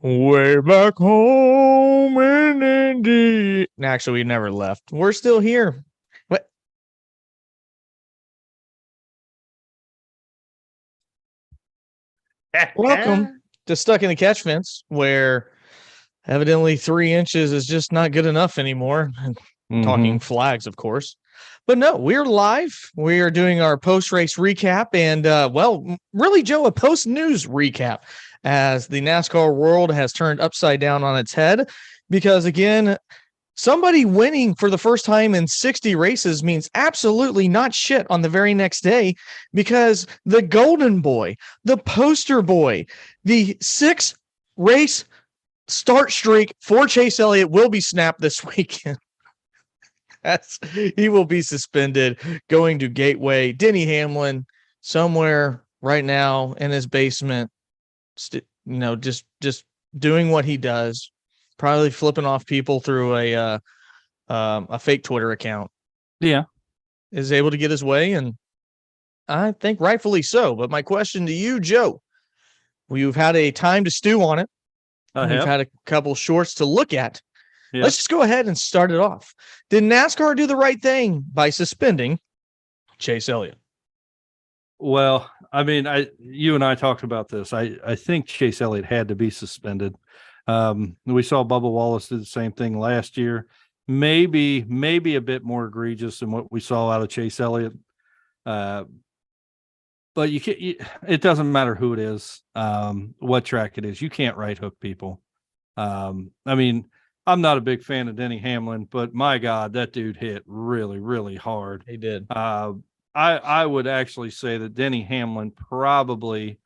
Way back home in Indy. Actually, we never left. We're still here. What? Welcome to Stuck in the Catch Fence, where evidently 3 inches is just not good enough anymore. Talking flags, of course. But no, we're live. We are doing our post-race recap and, really, Joe, a post-news recap as the NASCAR world has turned upside down on its head because, again, somebody winning for the first time in 60 races means absolutely not shit on the very next day because the golden boy, the poster boy, the 6-race start streak for Chase Elliott will be snapped this weekend. He will be suspended going to Gateway. Denny Hamlin somewhere right now in his basement, just doing what he does, probably flipping off people through a fake Twitter account. Yeah, is able to get his way, and I think rightfully so. But my question to you, Joe, we've had a time to stew on it. We've had a couple shorts to look at. Yeah. Let's just go ahead and start it off. Did NASCAR do the right thing by suspending Chase Elliott? Well, I mean, you and I talked about this. I think Chase Elliott had to be suspended. We saw Bubba Wallace do the same thing last year. Maybe a bit more egregious than what we saw out of Chase Elliott. But it doesn't matter who it is, what track it is. You can't right hook people. I mean, I'm not a big fan of Denny Hamlin, but my God, that dude hit really, really hard. He did. I would actually say that Denny Hamlin probably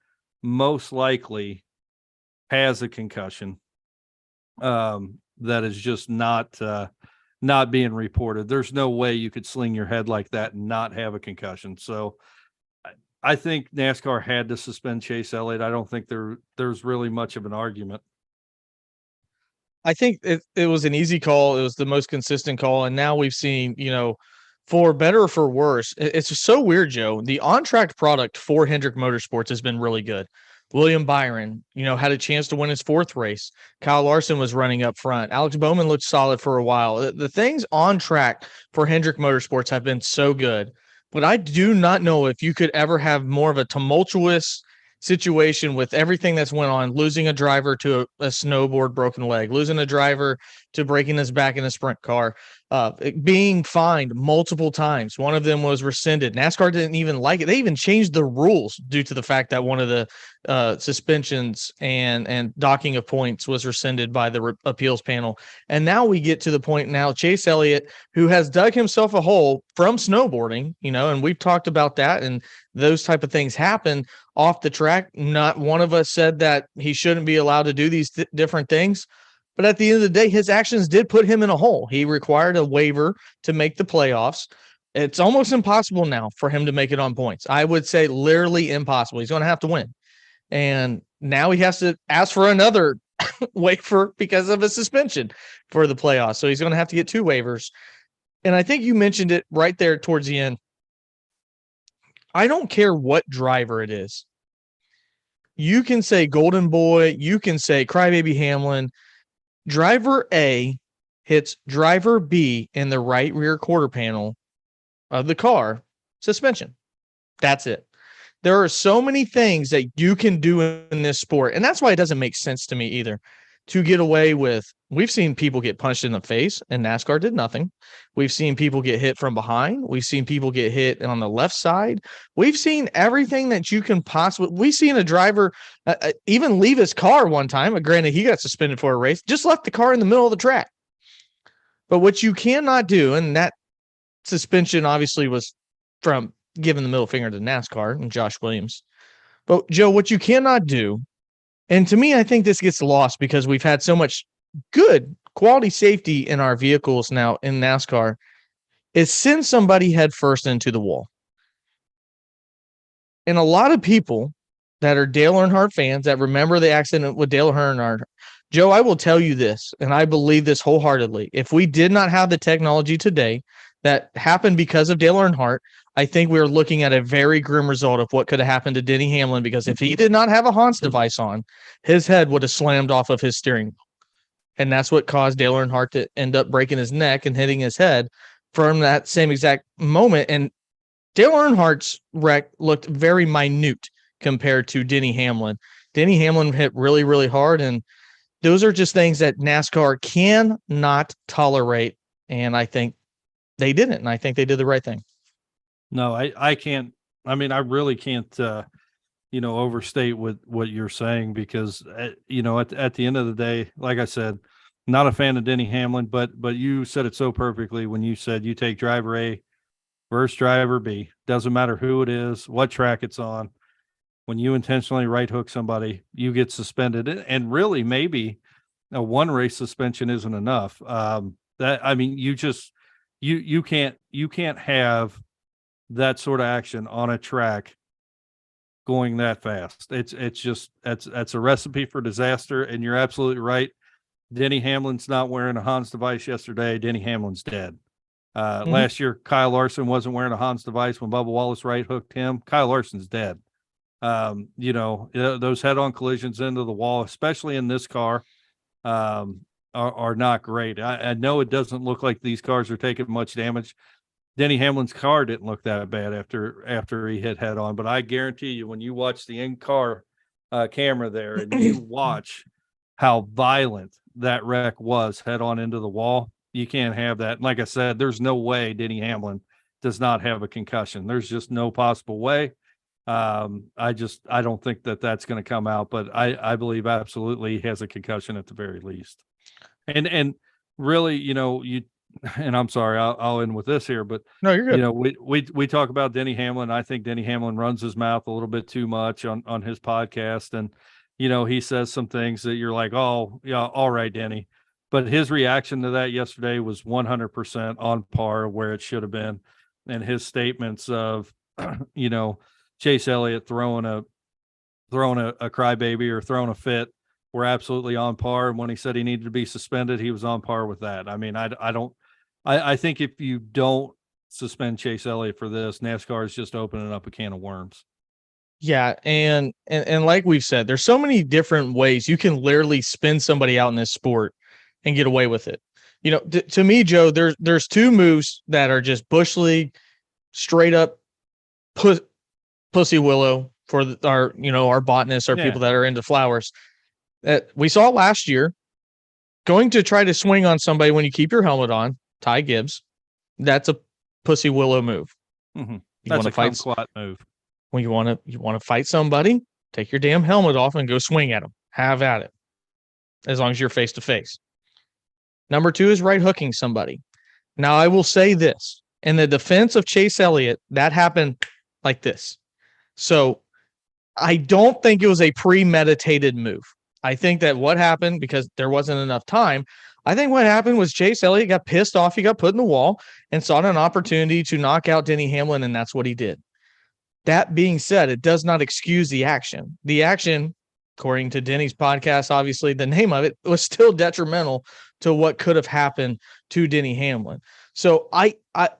most likely has a concussion that is just not being reported. There's no way you could sling your head like that and not have a concussion. So I think NASCAR had to suspend Chase Elliott. I don't think there's really much of an argument. I think it was an easy call. It was the most consistent call. And now we've seen, for better or for worse, it's just so weird, Joe. The on-track product for Hendrick Motorsports has been really good. William Byron, had a chance to win his 4th race. Kyle Larson was running up front. Alex Bowman looked solid for a while. The things on track for Hendrick Motorsports have been so good. But I do not know if you could ever have more of a tumultuous situation with everything that's went on, losing a driver to a snowboard broken leg, losing a driver to breaking his back in a sprint car, being fined multiple times. One of them was rescinded. NASCAR didn't even like it. They even changed the rules due to the fact that one of the suspensions and docking of points was rescinded by the appeals panel. And now we get to the point now, Chase Elliott, who has dug himself a hole from snowboarding, and we've talked about that, and those type of things happen off the track. Not one of us said that he shouldn't be allowed to do these different things. But at the end of the day, his actions did put him in a hole. He required a waiver to make the playoffs. It's almost impossible now for him to make it on points. I would say literally impossible. He's going to have to win. And now he has to ask for another waiver because of a suspension for the playoffs. So he's going to have to get 2 waivers. And I think you mentioned it right there towards the end. I don't care what driver it is. You can say Golden Boy. You can say Crybaby Hamlin. Driver A hits driver B in the right rear quarter panel of the car, suspension. That's it. There are so many things that you can do in this sport, and that's why it doesn't make sense to me either to get away with. We've seen people get punched in the face, and NASCAR did nothing. We've seen people get hit from behind. We've seen people get hit on the left side. We've seen everything that you can possibly. We've seen a driver even leave his car one time. Granted, he got suspended for a race, just left the car in the middle of the track. But what you cannot do, and that suspension obviously was from giving the middle finger to NASCAR and Josh Williams. But, Joe, what you cannot do, and to me, I think this gets lost because we've had so much good quality safety in our vehicles now in NASCAR, is send somebody head first into the wall. And a lot of people that are Dale Earnhardt fans that remember the accident with Dale Earnhardt, Joe, I will tell you this, and I believe this wholeheartedly. If we did not have the technology today that happened because of Dale Earnhardt, I think we're looking at a very grim result of what could have happened to Denny Hamlin, because if he did not have a Hans device on, his head would have slammed off of his steering wheel. And that's what caused Dale Earnhardt to end up breaking his neck and hitting his head from that same exact moment. And Dale Earnhardt's wreck looked very minute compared to Denny Hamlin. Denny Hamlin hit really, really hard, and those are just things that NASCAR cannot tolerate. And I think they didn't, and I think they did the right thing. No, I can't. I mean, I really can't, overstate what you're saying, because, at the end of the day, like I said, not a fan of Denny Hamlin, but you said it so perfectly when you said you take driver A versus driver B. Doesn't matter who it is, what track it's on. When you intentionally right hook somebody, you get suspended. And really, maybe a one race suspension isn't enough. You can't have that sort of action on a track going that fast. That's a recipe for disaster. And you're absolutely right. Denny Hamlin's not wearing a Hans device yesterday. Denny Hamlin's dead. Last year, Kyle Larson wasn't wearing a Hans device when Bubba Wallace right hooked him. Kyle Larson's dead. Those head-on collisions into the wall, especially in this car, are not great. I know it doesn't look like these cars are taking much damage. Denny Hamlin's car didn't look that bad after he hit head on, but I guarantee you, when you watch the in-car camera there and you watch how violent that wreck was head on into the wall, you can't have that. And like I said, there's no way Denny Hamlin does not have a concussion. There's just no possible way. I don't think that's going to come out, but I believe absolutely he has a concussion at the very least. And really, and I'm sorry, I'll end with this here, but no, you're good. We talk about Denny Hamlin. I think Denny Hamlin runs his mouth a little bit too much on his podcast. And, he says some things that you're like, oh yeah, all right, Denny. But his reaction to that yesterday was 100% on par where it should have been. And his statements of, Chase Elliott throwing a crybaby or throwing a fit were absolutely on par. And when he said he needed to be suspended, he was on par with that. I mean, I think if you don't suspend Chase Elliott for this, NASCAR is just opening up a can of worms. Yeah, and like we've said, there's so many different ways you can literally spin somebody out in this sport and get away with it. To me, Joe, there's two moves that are just Bush League, straight up pussy willow for our botanists, our people that are into flowers, that we saw last year. Going to try to swing on somebody when you keep your helmet on, Ty Gibbs, that's a pussy willow move. Mm-hmm. That's a kumquat move. When you want to fight somebody, take your damn helmet off and go swing at them. Have at it, as long as you're face to face. Number two is right hooking somebody. Now, I will say this: in the defense of Chase Elliott, that happened like this. So I don't think it was a premeditated move. I think that what happened, because there wasn't enough time, I think what happened was Chase Elliott got pissed off. He got put in the wall and sought an opportunity to knock out Denny Hamlin, and that's what he did. That being said, it does not excuse the action. The action, according to Denny's podcast, obviously the name of it, was still detrimental to what could have happened to Denny Hamlin. So I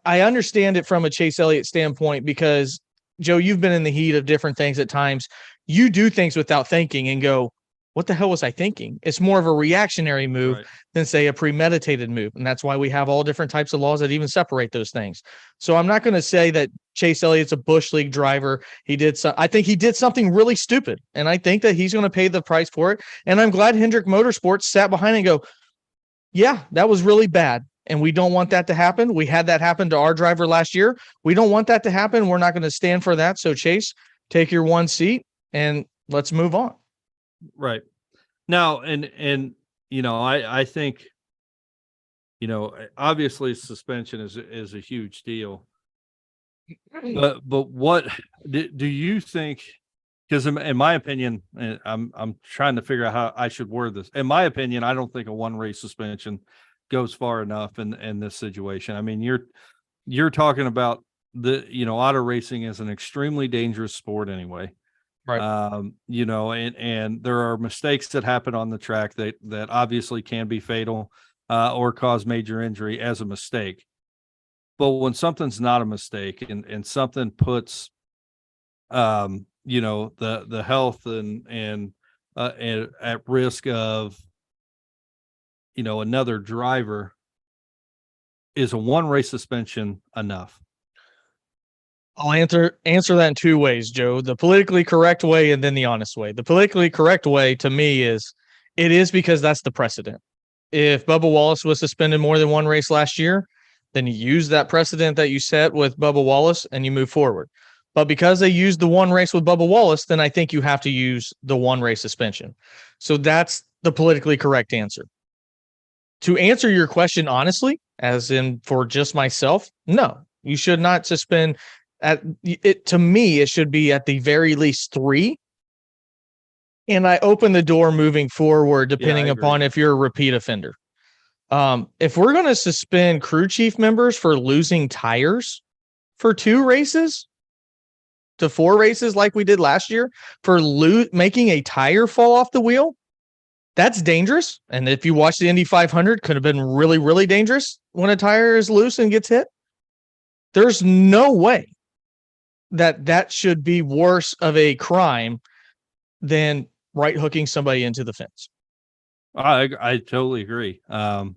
understand it from a Chase Elliott standpoint, because, Joe, you've been in the heat of different things at times. You do things without thinking and go, what the hell was I thinking? It's more of a reactionary move than, say, a premeditated move. And that's why we have all different types of laws that even separate those things. So I'm not going to say that Chase Elliott's a Bush League driver. I think he did something really stupid, and I think that he's going to pay the price for it. And I'm glad Hendrick Motorsports sat behind and go, yeah, that was really bad, and we don't want that to happen. We had that happen to our driver last year. We don't want that to happen. We're not going to stand for that. So, Chase, take your one seat and let's move on. Right. Now, and I think, obviously suspension is a huge deal. But what do you think? Because in my opinion, I'm trying to figure out how I should word this. In my opinion, I don't think a one race suspension goes far enough in this situation. I mean, you're talking about auto racing is an extremely dangerous sport anyway. Right. And there are mistakes that happen on the track that obviously can be fatal or cause major injury as a mistake. But when something's not a mistake and something puts, the health and at risk of, another driver, is a one race suspension enough? I'll answer that in two ways, Joe. The politically correct way and then the honest way. The politically correct way to me is it is because that's the precedent. If Bubba Wallace was suspended more than one race last year, then you use that precedent that you set with Bubba Wallace and you move forward. But because they used the one race with Bubba Wallace, then I think you have to use the one race suspension. So that's the politically correct answer. To answer your question honestly, as in for just myself, no, you should not suspend at it. To me, it should be at the very least 3. And I open the door moving forward, depending upon if you're a repeat offender. If we're going to suspend crew chief members for losing tires for 2 races to 4 races like we did last year for making a tire fall off the wheel, that's dangerous. And if you watch the Indy 500, could have been really, really dangerous when a tire is loose and gets hit. There's no way that should be worse of a crime than right hooking somebody into the fence. I totally agree. And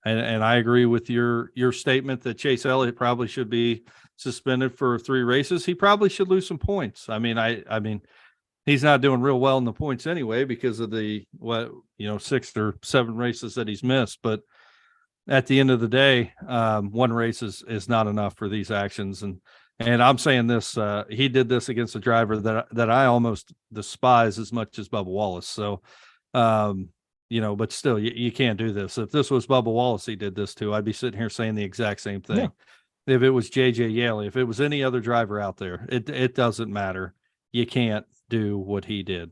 I agree with your statement that Chase Elliott probably should be suspended for 3 races. He probably should lose some points. I mean, he's not doing real well in the points anyway because of the 6 or 7 races that he's missed. But at the end of the day, 1 race is not enough for these actions. And I'm saying this, he did this against a driver that I almost despise as much as Bubba Wallace. So, but still, you can't do this. If this was Bubba Wallace he did this to, I'd be sitting here saying the exact same thing. Yeah. If it was JJ Yeley, if it was any other driver out there, it doesn't matter. You can't do what he did.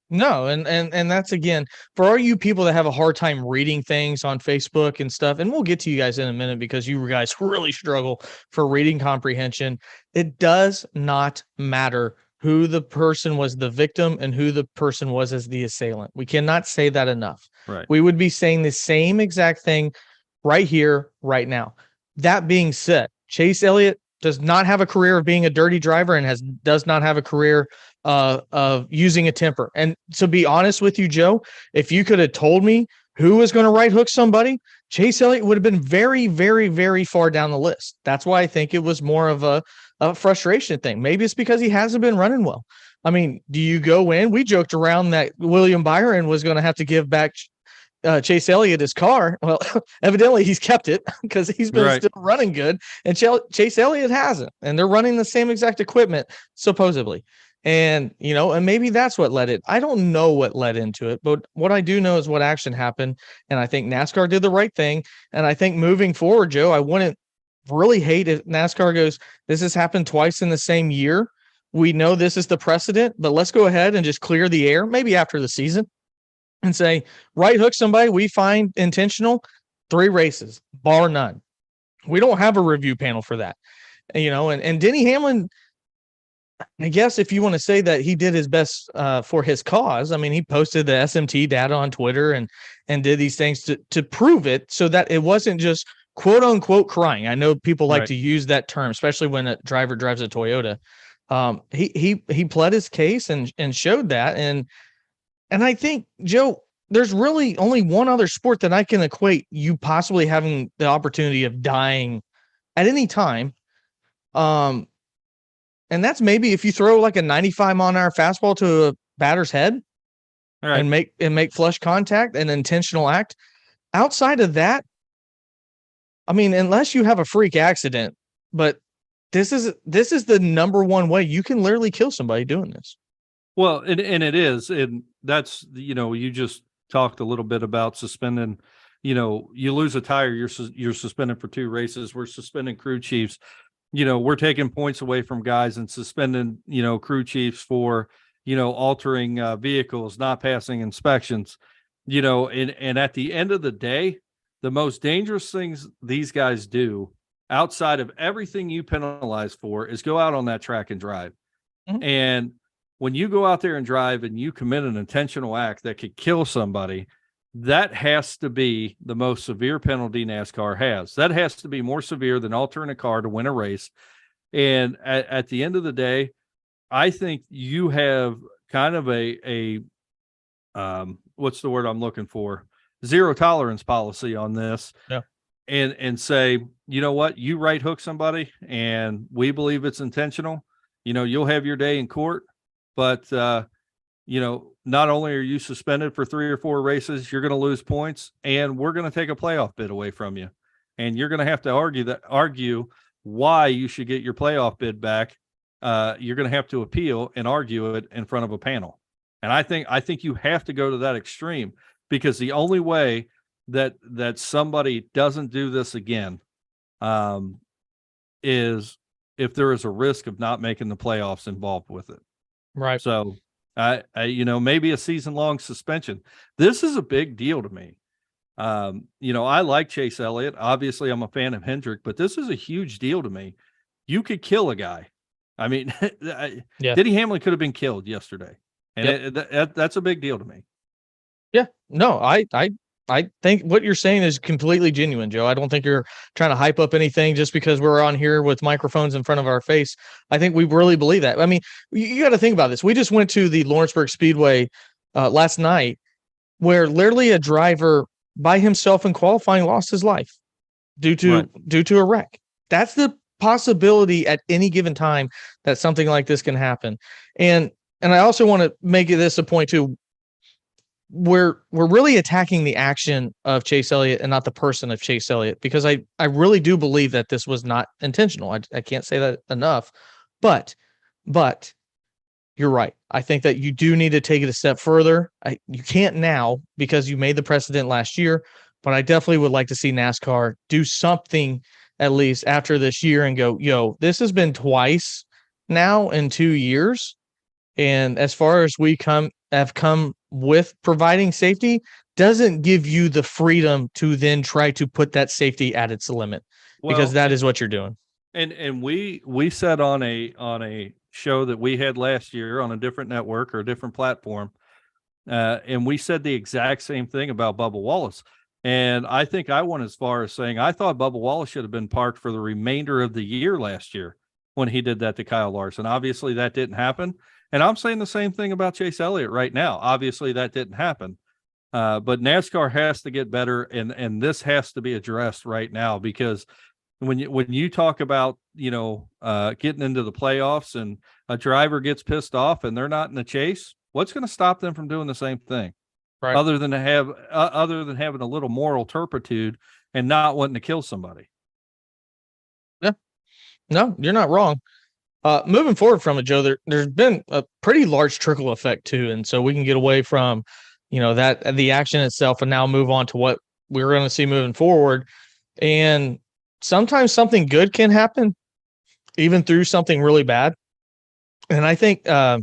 No, and that's, again, for all you people that have a hard time reading things on Facebook and stuff, and we'll get to you guys in a minute because you guys really struggle for reading comprehension. It does not matter who the person was the victim and who the person was as the assailant. We cannot say that enough. Right. We would be saying the same exact thing right here, right now. That being said, Chase Elliott does not have a career of being a dirty driver and does not have a career of using a temper. And to be honest with you, Joe, if you could have told me who was going to right hook somebody, Chase Elliott would have been very, very, very far down the list. That's why I think it was more of a frustration thing. Maybe it's because he hasn't been running well. I mean, do you go in? We joked around that William Byron was going to have to give back Chase Elliott his car. Well, evidently he's kept it because he's been still running good, and Chase Elliott hasn't. And they're running the same exact equipment, supposedly. And, and maybe that's what led it. I don't know what led into it, but what I do know is what action happened. And I think NASCAR did the right thing. And I think moving forward, Joe, I wouldn't really hate if NASCAR goes, this has happened twice in the same year. We know this is the precedent, but let's go ahead and just clear the air, maybe after the season, and say, right hook somebody we find intentional, 3 races, bar none. We don't have a review panel for that. And Denny Hamlin, I guess if you want to say that he did his best for his cause, I mean, he posted the SMT data on Twitter and did these things to prove it so that it wasn't just quote unquote crying. I know people like to use that term, especially when a driver drives a Toyota. He pled his case and showed that. And I think, Joe, there's really only one other sport that I can equate you possibly having the opportunity of dying at any time. And that's maybe if you throw like a 95-mile-an-hour fastball to a batter's head and make flush contact, an intentional act. Outside of that, I mean, unless you have a freak accident, but this is the number one way you can literally kill somebody doing this. Well, and it is, and that's, you just talked a little bit about suspending. You lose a tire, you're suspended for 2 races. We're suspending crew chiefs. We're taking points away from guys and suspending, crew chiefs for, altering vehicles, not passing inspections, and at the end of the day, the most dangerous things these guys do outside of everything you penalize for is go out on that track and drive. Mm-hmm. And when you go out there and drive and you commit an intentional act that could kill somebody, that has to be the most severe penalty NASCAR has. That has to be more severe than altering a car to win a race. And at the end of the day, I think you have kind of a what's the word I'm looking for? Zero tolerance policy on this. Yeah. And say, you know what, you right hook somebody and we believe it's intentional, you'll have your day in court, but not only are you suspended for 3 or 4 races, you're going to lose points and we're going to take a playoff bid away from you. And you're going to have to argue why you should get your playoff bid back. You're going to have to appeal and argue it in front of a panel. And I think you have to go to that extreme, because the only way that somebody doesn't do this again is if there is a risk of not making the playoffs involved with it. Right. So I maybe a season-long suspension. This is a big deal to me. I like Chase Elliott. Obviously, I'm a fan of Hendrick, but this is a huge deal to me. You could kill a guy. I mean, Yeah. Denny Hamlin could have been killed yesterday, and that's a big deal to me. Yeah. No, I think what you're saying is completely genuine, Joe. I don't think you're trying to hype up anything just because we're on here with microphones in front of our face. I think we really believe that. I mean, you got to think about this. We just went to the Lawrenceburg Speedway last night, where literally a driver by himself in qualifying lost his life due to a wreck. That's the possibility at any given time that something like this can happen. And I also want to make this a point too. We're really attacking the action of Chase Elliott and not the person of Chase Elliott, because I really do believe that this was not intentional. I can't say that enough, but you're right. I think that you do need to take it a step further. You can't now because you made the precedent last year, but I definitely would like to see NASCAR do something at least after this year and go, yo, this has been twice now in 2 years. And as far as we have come with providing safety, doesn't give you the freedom to then try to put that safety at its limit, because that is what you're doing. And we said on a show that we had last year on a different network or a different platform, and we said the exact same thing about Bubba Wallace. And I think I went as far as saying I thought Bubba Wallace should have been parked for the remainder of the year last year when he did that to Kyle Larson. Obviously, that didn't happen. And I'm saying the same thing about Chase Elliott right now. Obviously, that didn't happen. But NASCAR has to get better, and this has to be addressed right now, because when you talk about, getting into the playoffs and a driver gets pissed off and they're not in the chase, what's going to stop them from doing the same thing? Right. Other than having a little moral turpitude and not wanting to kill somebody. Yeah, no, you're not wrong. Moving forward from it, Joe, there's been a pretty large trickle effect too. And so we can get away from, that the action itself and now move on to what we're going to see moving forward. And sometimes something good can happen even through something really bad. And I think I'll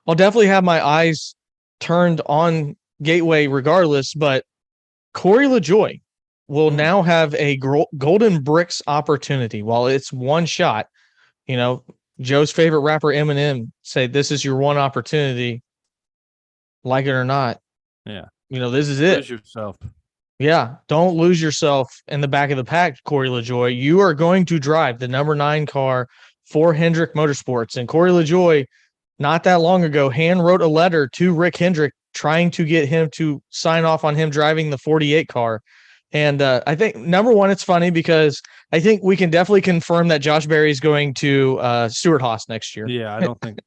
definitely have my eyes turned on Gateway regardless, but Corey LaJoie will now have a golden bricks opportunity. While it's one shot, Joe's favorite rapper Eminem said, "This is your one opportunity, like it or not." Yeah. This is it. Lose yourself. Yeah. Don't lose yourself in the back of the pack, Corey LaJoie. You are going to drive the number 9 car for Hendrick Motorsports. And Corey LaJoie, not that long ago, hand wrote a letter to Rick Hendrick trying to get him to sign off on him driving the 48 car. And I think, number one, it's funny because I think we can definitely confirm that Josh Berry is going to Stewart-Haas next year. Yeah, I don't think.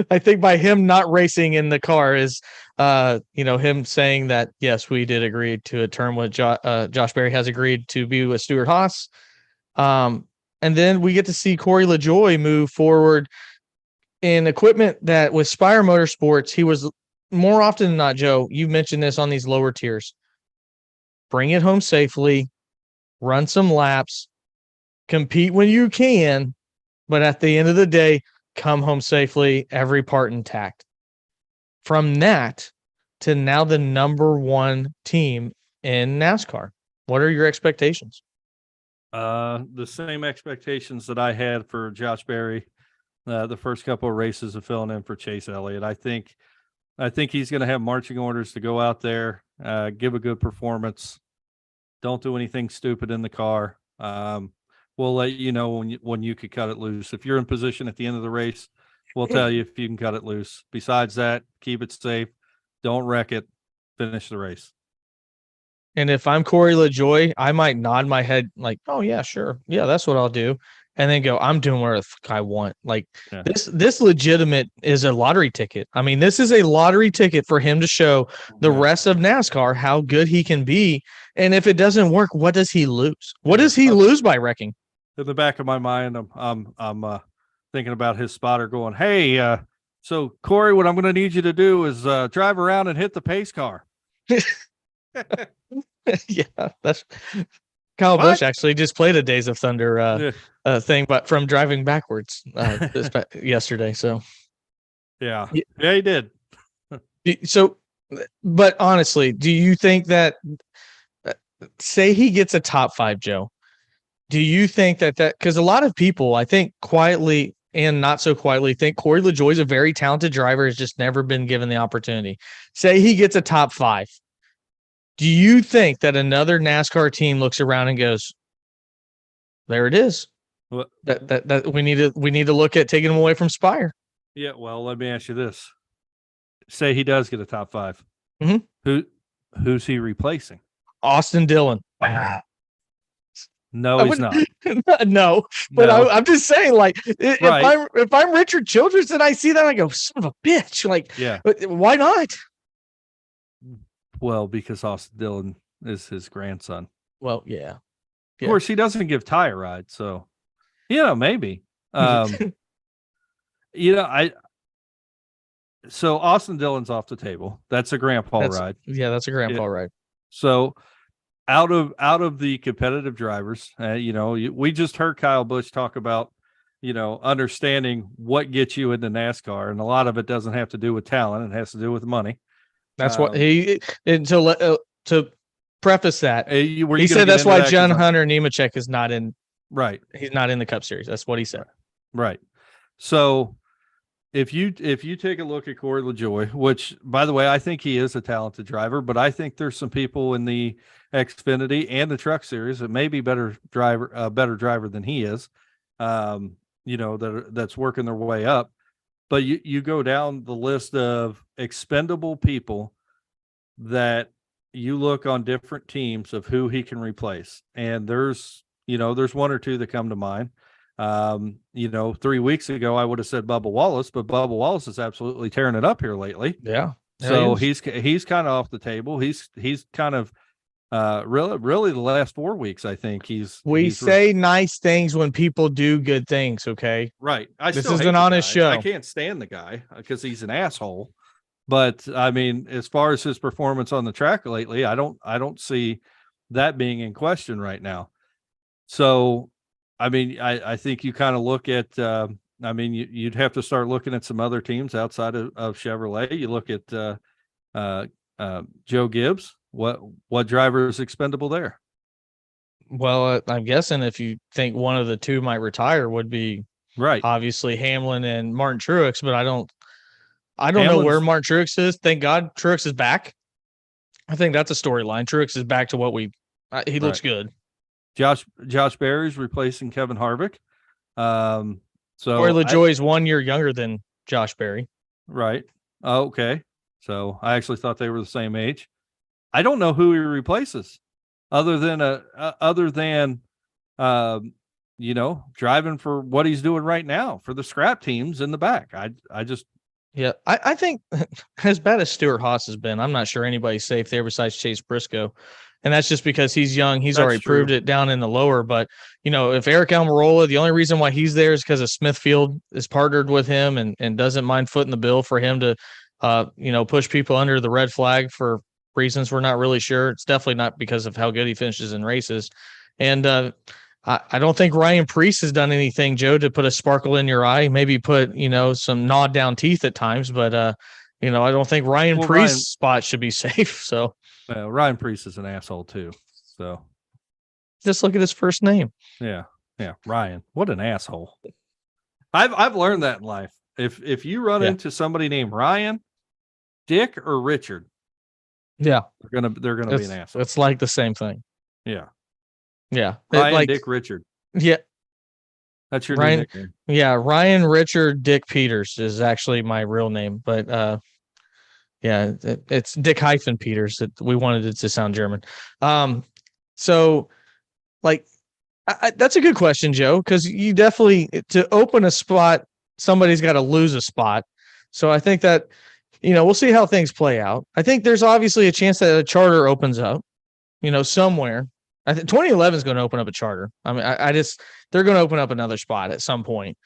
I think by him not racing in the car is, him saying that, yes, we did agree to a term with Josh Berry has agreed to be with Stewart-Haas. And then we get to see Corey LaJoie move forward in equipment that with Spire Motorsports, he was more often than not, Joe, you mentioned this on these lower tiers. Bring it home safely, run some laps, compete when you can, but at the end of the day, come home safely, every part intact. From that to now the number 1 team in NASCAR. What are your expectations? The same expectations that I had for Josh Berry the first couple of races of filling in for Chase Elliott. I think I think he's going to have marching orders to go out there, give a good performance. Don't do anything stupid in the car. We'll let you know when you could cut it loose. If you're in position at the end of the race, we'll tell you if you can cut it loose. Besides that, keep it safe. Don't wreck it. Finish the race. And if I'm Corey LaJoy, I might nod my head like, "Oh yeah, sure, yeah, that's what I'll do," and then go, "I'm doing whatever the fuck I want." Like this legitimate is a lottery ticket. I mean, this is a lottery ticket for him to show the rest of NASCAR how good he can be. And if it doesn't work, what does he lose? What does he lose by wrecking? In the back of my mind, I'm thinking about his spotter going, "Hey, so Corey, what I'm going to need you to do is drive around and hit the pace car." Yeah, that's Kyle Busch actually just played a Days of Thunder thing, but from driving backwards yesterday. So yeah, he did. So, but honestly, do you think that say he gets a top 5, Joe? Do you think that because a lot of people, I think quietly and not so quietly, think Corey LaJoy is a very talented driver, has just never been given the opportunity. Say he gets a top 5. Do you think that another NASCAR team looks around and goes, "There it is"? What? That we need to look at taking him away from Spire. Yeah, well, let me ask you this: say he does get a top 5, who's he replacing? Austin Dillon. No, he's not. No, but I'm just saying, like, if I'm Richard Childress and I see that, I go, "Son of a bitch!" Like, yeah, why not? Well, because Austin Dillon is his grandson. Well, yeah. Of course, he doesn't give tire rides, so maybe. So Austin Dillon's off the table. That's a grandpa ride. Yeah, that's a grandpa ride. So out of the competitive drivers, we just heard Kyle Busch talk about, understanding what gets you into NASCAR, and a lot of it doesn't have to do with talent; it has to do with money. That's what to preface that. He said that's why John Hunter Nemechek is not in. Right, he's not in the Cup Series. That's what he said. Right. So if you take a look at Corey LaJoy, which, by the way, I think he is a talented driver, but I think there's some people in the Xfinity and the Truck Series that may be better driver than he is. That's working their way up. But you go down the list of expendable people that you look on different teams of who he can replace, and there's one or two that come to mind. 3 weeks ago I would have said Bubba Wallace, but Bubba Wallace is absolutely tearing it up here lately. Yeah. So he's kind of off the table. He's kind of really the last 4 weeks, I think he's say nice things when people do good things. Okay. Right. This is an honest show. I can't stand the guy because he's an asshole. But I mean, as far as his performance on the track lately, I don't see that being in question right now. So, I mean, I think you kind of look at, you'd have to start looking at some other teams outside of Chevrolet. You look at Joe Gibbs. What driver is expendable there? Well, I'm guessing if you think one of the two might retire, would be obviously Hamlin and Martin Truex, but I don't know where Martin Truex is. Thank God Truex is back. I think that's a storyline. Truex is back to what he looks good. Josh Berry's replacing Kevin Harvick. So Corey LaJoy is 1 year younger than Josh Berry. Right. Okay. So I actually thought they were the same age. I don't know who he replaces other than driving for what he's doing right now for the scrap teams in the back. I think as bad as Stuart Haas has been, I'm not sure anybody's safe there besides Chase Briscoe. And that's just because he's young. He's already proved it down in the lower. But, if Eric Almirola, the only reason why he's there is because of Smithfield is partnered with him and doesn't mind footing the bill for him to, push people under the red flag for reasons we're not really sure. It's definitely not because of how good he finishes in races. And I don't think Ryan Preece has done anything, Joe, to put a sparkle in your eye, maybe put, some gnawed down teeth at times. But, I don't think Ryan Preece's spot should be safe. So. Well, Ryan Preece is an asshole too. So just look at his first name. Yeah. Ryan, what an asshole. I've learned that in life. If you run into somebody named Ryan, Dick or Richard? Yeah, They're gonna be an asshole. it's like the same thing. Yeah. Yeah, Ryan, Dick, Richard. Yeah, That's your new Ryan. nickname. Yeah, Ryan Richard Dick Peters is actually my real name, but yeah, it's Dick hyphen Peters. We wanted it to sound German. So like that's a good question, Joe, because you definitely, to open a spot, somebody's got to lose a spot. So I think that, we'll see how things play out. I think there's obviously a chance that a charter opens up, somewhere. I think 2011 is going to open up a charter. I mean, they're going to open up another spot at some point.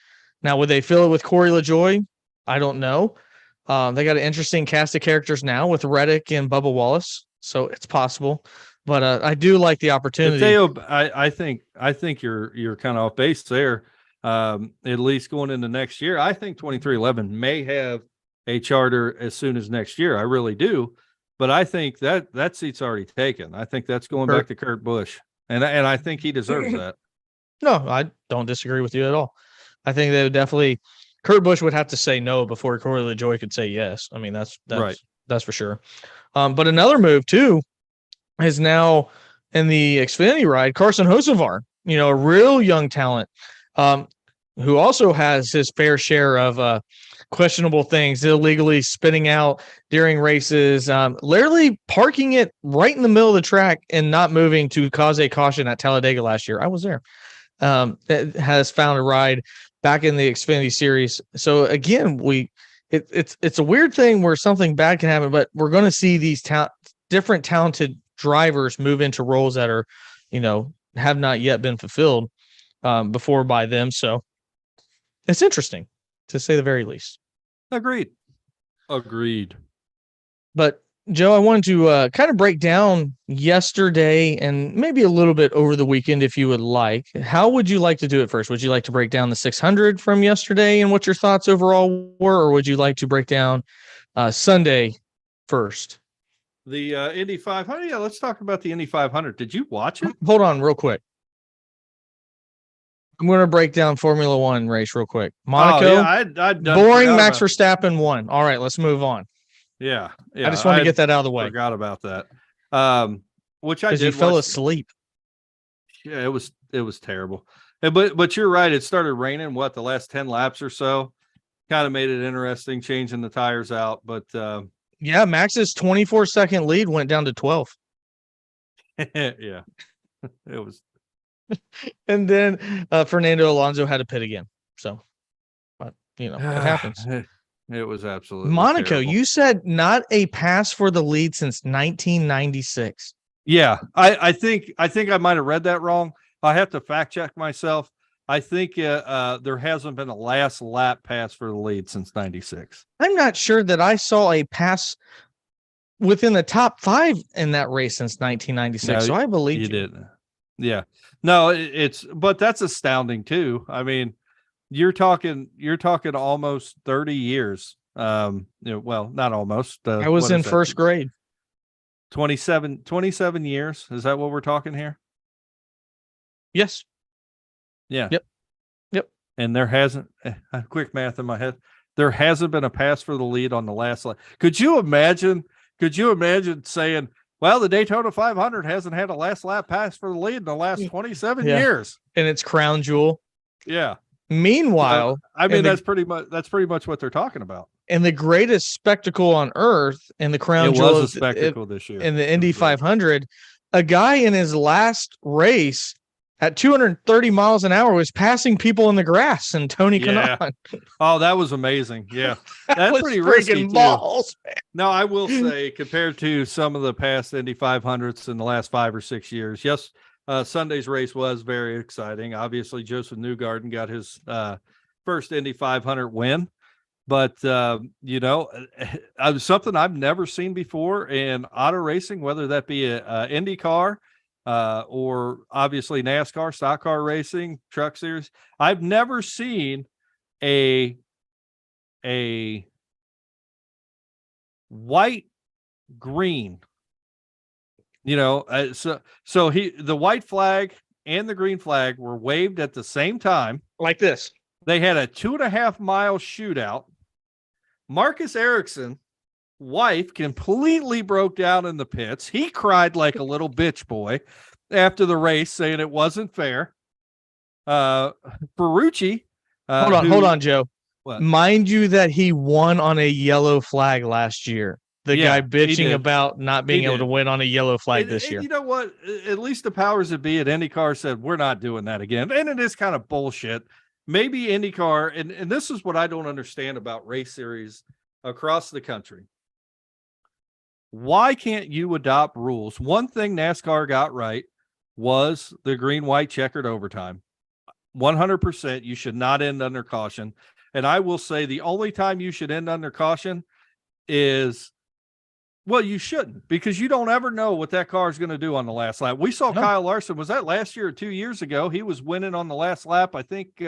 Now, would they fill it with Corey LaJoie? I don't know. They got an interesting cast of characters now with Reddick and Bubba Wallace, so it's possible. But I do like the opportunity. I think you're kind of off base there. At least going into next year, I think 2311 may have a charter as soon as next year. I really do. But I think that seat's already taken. I think that's going back to Kurt Busch, and I think he deserves that. No, I don't disagree with you at all. I think they would definitely. Kurt Busch would have to say no before Corey LaJoie could say yes. I mean, that's right. That's for sure. But another move too is now in the Xfinity ride, Carson Hocevar, a real young talent, who also has his fair share of questionable things, illegally spinning out during races, literally parking it right in the middle of the track and not moving to cause a caution at Talladega last year. I was there. That has found a ride back in the Xfinity series. So again, it's a weird thing where something bad can happen, but we're going to see these different talented drivers move into roles that are, have not yet been fulfilled before by them. So it's interesting, to say the very least. Agreed. But Joe, I wanted to kind of break down yesterday and maybe a little bit over the weekend, if you would like. How would you like to do it first? Would you like to break down the 600 from yesterday and what your thoughts overall were, or would you like to break down Sunday first? The Indy 500. Yeah, let's talk about the Indy 500. Did you watch it? Hold on real quick. I'm going to break down Formula One race real quich. Monaco. Oh, yeah, I'd boring. Max Verstappen won. All right, let's move on. Yeah. I just want to get that out of the way. Forgot about that. Which I did. You fell asleep. Yeah, it was terrible. But you're right. It started raining. The last 10 laps or so, kind of made it interesting, changing the tires out. But yeah, Max's 24-second lead went down to 12. Yeah, it was. And then Fernando Alonso had to pit again. So, it happens. It was absolutely Monaco. terrible. You said not a pass for the lead since 1996. Yeah, I think I might have read that wrong. I have to fact check myself. I think there hasn't been a last lap pass for the lead since 96. I'm not sure that I saw a pass within the top 5 in that race since 1996. No, so I believe you didn't. Yeah, no, but that's astounding too. I mean, you're talking almost 30 years. Well, not almost. I was in first grade. 27 years. Is that what we're talking here? Yes. Yeah. Yep. And there hasn't, quick math in my head, there hasn't been a pass for the lead on the last lap. Could you imagine saying, well, the Daytona 500 hasn't had a last lap pass for the lead in the last 27 years. And it's crown jewel. Yeah. Meanwhile, that's pretty much what they're talking about. And the greatest spectacle on earth in the crown jewel was a spectacle this year. In the Indy 500, a guy in his last race at 230 miles an hour was passing people in the grass, and Tony Kanaan. Oh, that was amazing. Yeah. That's pretty risky balls, too. Now, I will say, compared to some of the past Indy 500s in the last 5 or 6 years, yes, Sunday's race was very exciting. Obviously, Joseph Newgarden got his first Indy 500 win. But, something I've never seen before in auto racing, whether that be a IndyCar or obviously NASCAR, stock car racing, truck series. I've never seen a white green, the white flag and the green flag were waved at the same time. Like this. They had a 2.5 mile shootout. Marcus Ericsson wife completely broke down in the pits. He cried like a little bitch boy after the race, saying it wasn't fair. Ferrucci, Hold on, Joe. What? Mind you that he won on a yellow flag last year. The guy bitching about not being able to win on a yellow flag this year. You know what? At least the powers that be at IndyCar said, we're not doing that again. And it is kind of bullshit. Maybe IndyCar, and this is what I don't understand about race series across the country. Why can't you adopt rules? One thing NASCAR got right was the green, white, checkered overtime. 100%, you should not end under caution. And I will say the only time you should end under caution is, well, you shouldn't, because you don't ever know what that car is going to do on the last lap. We saw Kyle Larson. Was that last year or 2 years ago? He was winning on the last lap. I think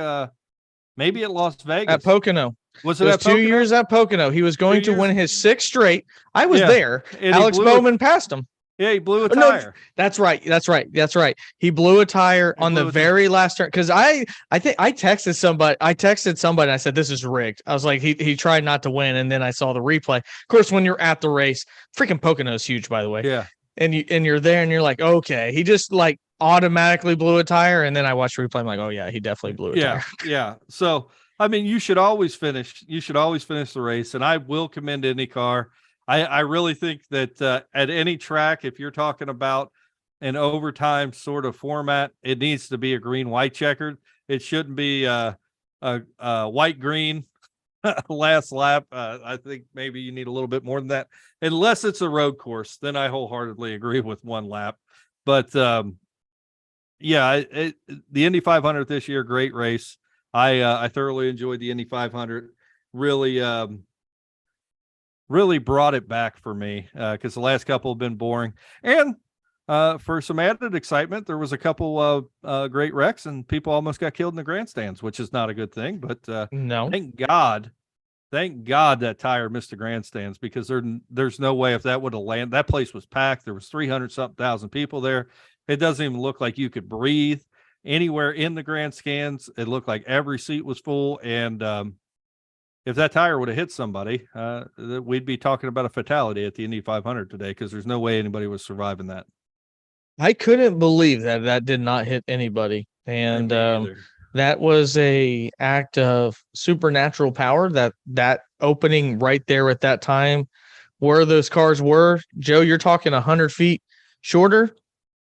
maybe at Las Vegas. At Pocono. Was it at 2 years at Pocono? He was going to win his 6th straight. I was there. And Alex Bowman passed him. Yeah, he blew a tire. No, that's right. He blew a tire on the very last turn. Because I think I texted somebody. And I said, this is rigged. I was like, he tried not to win. And then I saw the replay. Of course, when you're at the race, freaking Pocono is huge, by the way. Yeah. And you're there and you're like, okay. He just like automatically blew a tire. And then I watched the replay. I'm like, oh yeah, he definitely blew a tire. Yeah. So I mean, you should always finish the race. And I will commend IndyCar. I really think that at any track, if you're talking about an overtime sort of format, it needs to be a green, white checkered. It shouldn't be a white, green last lap. I think maybe you need a little bit more than that, unless it's a road course. Then I wholeheartedly agree with one lap. But the Indy 500 this year, great race. I thoroughly enjoyed the Indy 500. Really brought it back for me because the last couple have been boring. And for some added excitement, there was a couple of great wrecks and people almost got killed in the grandstands, which is not a good thing. But no, thank God that tire missed the grandstands, because there's no way if that would have landed. That place was packed. There was 300-something thousand people there. It doesn't even look like you could breathe anywhere in the grandstands. It looked like every seat was full. And if that tire would have hit somebody, we'd be talking about a fatality at the Indy 500 today, because there's no way anybody was surviving that. I couldn't believe that did not hit anybody. And that was a act of supernatural power, that opening right there at that time where those cars were. Joe, you're talking 100 feet shorter.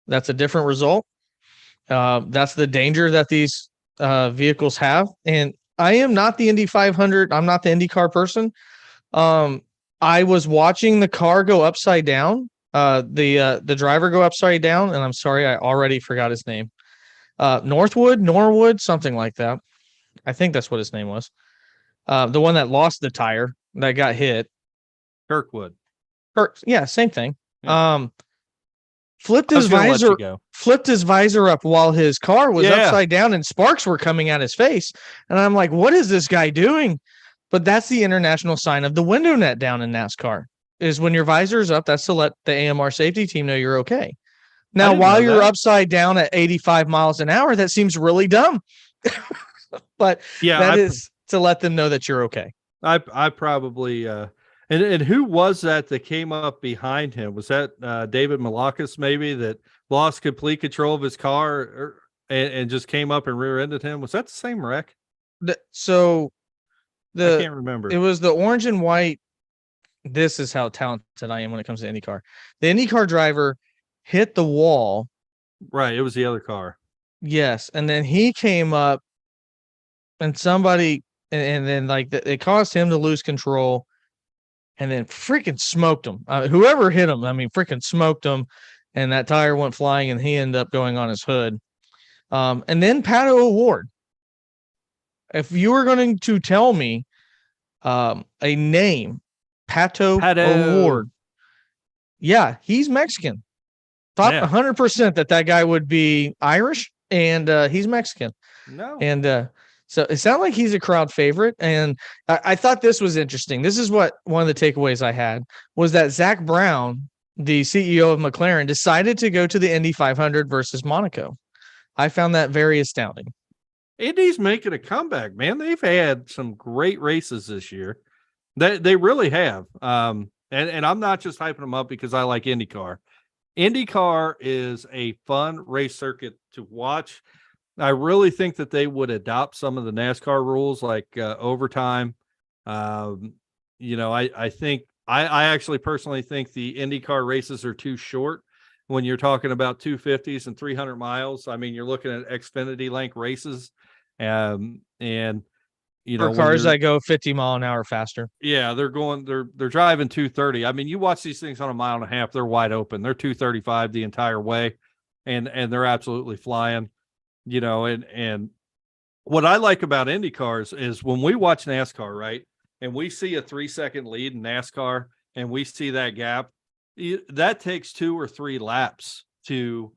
That's a different result. That's the danger that these vehicles have. And I am not the Indy 500. I'm not the IndyCar person. I was watching the car go upside down, the driver go upside down, and I'm sorry, I already forgot his name. Norwood, something like that. I think that's what his name was. The one that lost the tire that got hit. Kirkwood. Yeah, same thing. Yeah. Flipped his visor up while his car was upside down and sparks were coming at his face. And I'm like, what is this guy doing? But that's the international sign of the window net down in NASCAR, is when your visor is up, that's to let the AMR safety team know you're okay. Now, while you're upside down at 85 miles an hour, that seems really dumb. But that is to let them know that you're okay. I probably and who was that came up behind him? Was that David Malakis maybe, that lost complete control of his car and just came up and rear-ended him? Was that the same wreck? I can't remember. It was the orange and white. This is how talented I am when it comes to IndyCar. The IndyCar driver hit the wall. Right, it was the other car. Yes, and then he came up and somebody and then it caused him to lose control. And then freaking smoked him. Whoever hit him, freaking smoked him. And that tire went flying and he ended up going on his hood. And then Pato O'Ward. If you were going to tell me a name, Pato O'Ward. Yeah, he's Mexican. Thought 100% that guy would be Irish, and he's Mexican. No. And so it sounded like he's a crowd favorite. And I thought this was interesting. This is what one of the takeaways I had was that Zach Brown, the CEO of McLaren, decided to go to the Indy 500 versus Monaco. I found that very astounding. Indy's making a comeback, man. They've had some great races this year. They really have. And I'm not just hyping them up because I like IndyCar. IndyCar is a fun race circuit to watch. I really think that they would adopt some of the NASCAR rules like overtime. Um, I think I actually personally think the IndyCar races are too short when you're talking about 250s and 300 miles. I mean, you're looking at Xfinity length races. And For when cars you're, that go 50-mile-an-hour faster. yeah, they're driving 230. I mean, you watch these things on a mile and a half, they're wide open. They're 235 the entire way, and they're absolutely flying, and what I like about Indy cars is when we watch NASCAR, right? And we see a 3-second lead in NASCAR and we see that gap, that takes 2 or 3 laps to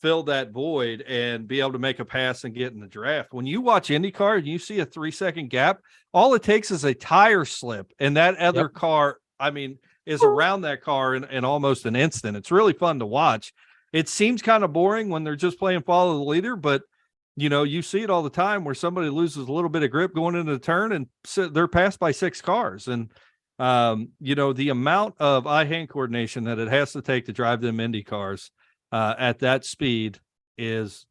fill that void and be able to make a pass and get in the draft. When you watch IndyCar and you see a 3-second gap, all it takes is a tire slip, and that other car, I mean, is around that car in almost an instant. It's really fun to watch. It seems kind of boring when they're just playing follow the leader, but you see it all the time where somebody loses a little bit of grip going into the turn and they're passed by 6 cars. And, the amount of eye-hand coordination that it has to take to drive them Indy cars at that speed is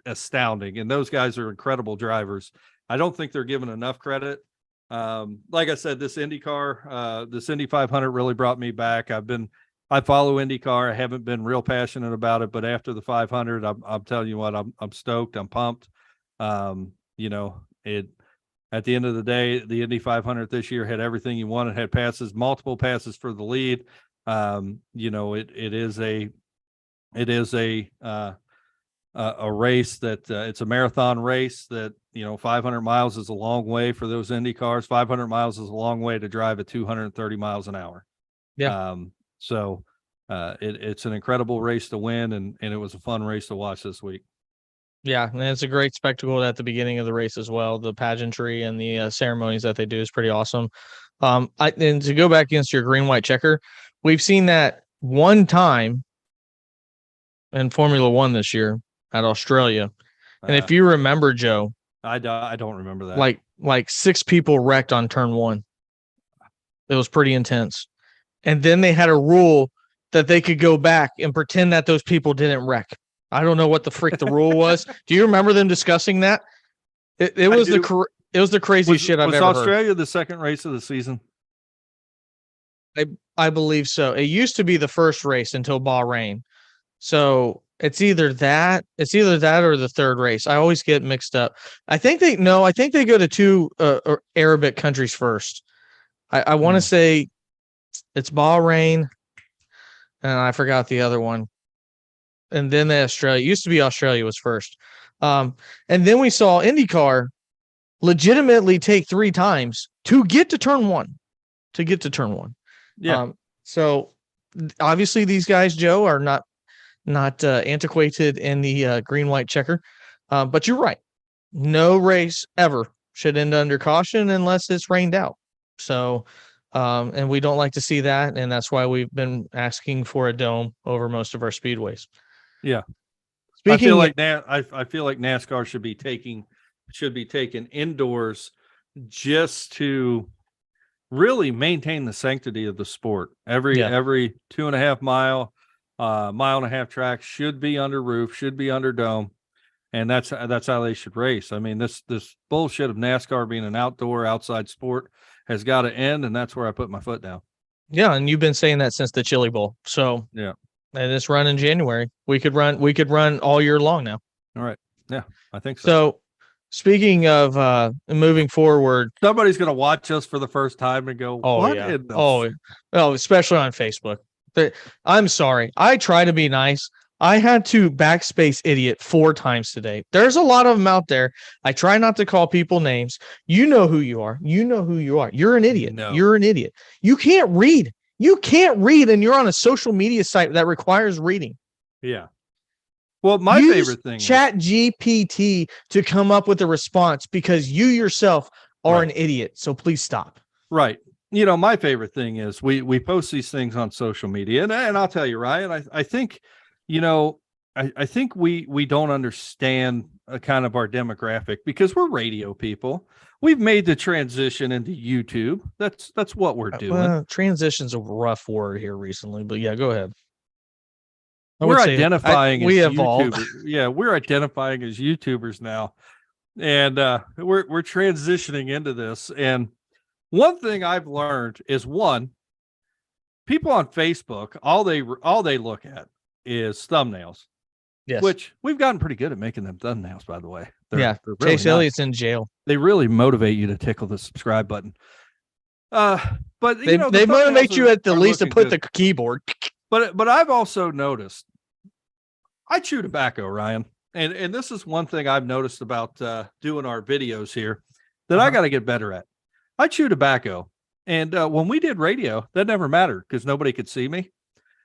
astounding. And those guys are incredible drivers. I don't think they're given enough credit. Like I said, this Indy 500 really brought me back. I follow IndyCar. I haven't been real passionate about it, but after the 500, I'm telling you what, I'm stoked. I'm pumped. At the end of the day, the Indy 500 this year had everything you wanted. Had passes, multiple passes for the lead. It is a race that it's a marathon race that 500 miles is a long way for those Indy cars. 500 miles is a long way to drive at 230 miles an hour. Yeah. So it's an incredible race to win, and it was a fun race to watch this week. Yeah, and it's a great spectacle at the beginning of the race as well. The pageantry and the ceremonies that they do is pretty awesome. And to go back against your green white checker, we've seen that one time in Formula One this year at Australia. And if you remember, Joe, I don't remember that. Like 6 people wrecked on turn 1. It was pretty intense. And then they had a rule that they could go back and pretend that those people didn't wreck. I don't know what the freak the rule was. Do you remember them discussing that? It was the craziest shit I've ever heard. Was Australia the second race of the season? I believe so. It used to be the first race until Bahrain. So it's either that or the third race. I always get mixed up. I think they go to 2 Arabic countries first. I want to say it's Bahrain, and I forgot the other one. And then Australia. It used to be Australia was first. And then we saw IndyCar legitimately take 3 times to get to turn 1. Yeah. So obviously these guys, Joe, are not antiquated in the green white checker. But you're right. No race ever should end under caution unless it's rained out. So and we don't like to see that, and that's why we've been asking for a dome over most of our speedways. Yeah. I feel like NASCAR should be taken indoors just to really maintain the sanctity of the sport. Every 2.5 mile, mile and a half track should be under roof, should be under dome. And that's how they should race. I mean, this bullshit of NASCAR being an outside sport has got to end, and that's where I put my foot down. Yeah, and you've been saying that since the Chili Bowl. So yeah, and it's run in January. We could run all year long now. All right. Yeah, I think so. So speaking of moving forward, somebody's going to watch us for the first time and go, "Oh yeah, especially on Facebook." But I'm sorry. I try to be nice. I had to backspace idiot 4 times today. There's a lot of them out there. I try not to call people names. You know who you are. You're an idiot. No. You're an idiot. You can't read. And you're on a social media site that requires reading. Yeah. Well, my favorite thing Chat GPT to come up with a response because you yourself are an idiot. So please stop. Right. My favorite thing is we post these things on social media, and I'll tell you, Ryan, I think, I think we don't understand kind of our demographic because we're radio people. We've made the transition into YouTube. That's what we're doing. Well, transition's a rough word here recently, but yeah, go ahead. We're identifying we as evolved. YouTubers. Yeah, we're identifying as YouTubers now, and we're transitioning into this. And one thing I've learned is people on Facebook all they look at is thumbnails. Yes. Which we've gotten pretty good at making them thumbnails, by the way. They're really Chase nice. Elliott's in jail. They really motivate you to tickle the subscribe button. But they motivate you at the least to put good. The keyboard. But I've also noticed I chew tobacco, Ryan. And this is one thing I've noticed about doing our videos here that I got to get better at. I chew tobacco. And when we did radio, that never mattered because nobody could see me.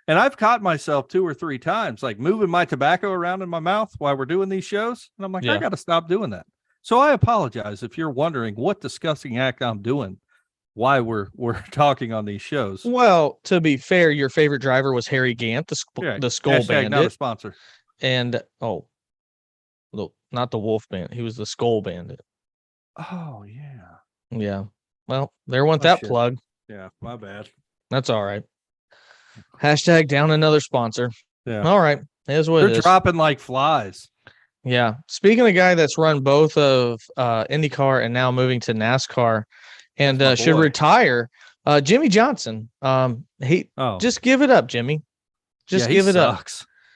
And I've caught myself 2 or 3 times, like moving my tobacco around in my mouth while we're doing these shows. And I'm like, I got to stop doing that. So I apologize if you're wondering what disgusting act I'm doing, why we're talking on these shows. Well, to be fair, your favorite driver was Harry Gant, the Skull Bandit. Not a sponsor. And, not the Wolf Bandit. He was the Skull Bandit. Oh, yeah. Yeah. Well, there went that plug. Yeah, my bad. That's all right. Hashtag down another sponsor. Yeah. All right. Here's what they're dropping like flies. Yeah. Speaking of a guy that's run both of IndyCar and now moving to NASCAR and should retire, Jimmy Johnson. Just give it up, Jimmy. Just give it up.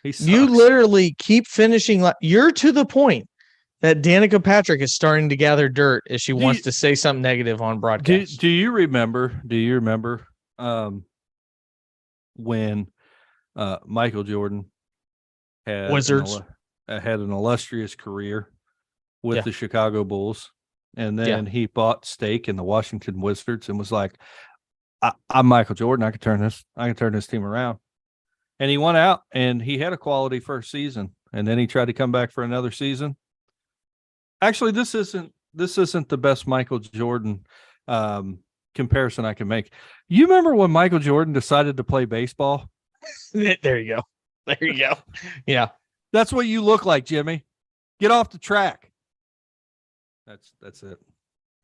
He sucks. You literally keep finishing. You're to the point that Danica Patrick is starting to gather dirt as she wants to say something negative on broadcast. Do you remember? When Michael Jordan had Wizards had an illustrious career with the Chicago Bulls, and then he bought stake in the Washington Wizards and was like, "I'm Michael Jordan. I can turn this team around." And he went out and he had a quality first season, and then he tried to come back for another season. Actually, this isn't the best Michael Jordan comparison I can make. You remember when Michael Jordan decided to play baseball? There you go. Yeah. That's what you look like, Jimmy. Get off the track. That's it.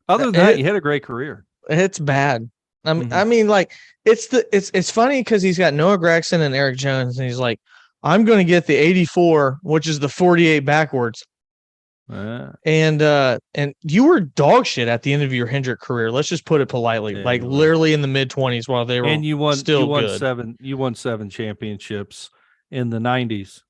Other than that, you had a great career. It's bad. I mean, like it's funny because he's got Noah Gragson and Eric Jones, and he's like, I'm going to get the 84, which is the 48 backwards. And you were dog shit at the end of your Hendrick career. Let's just put it politely, literally in the mid-20s while they were and you won good. You won 7 championships in the 90s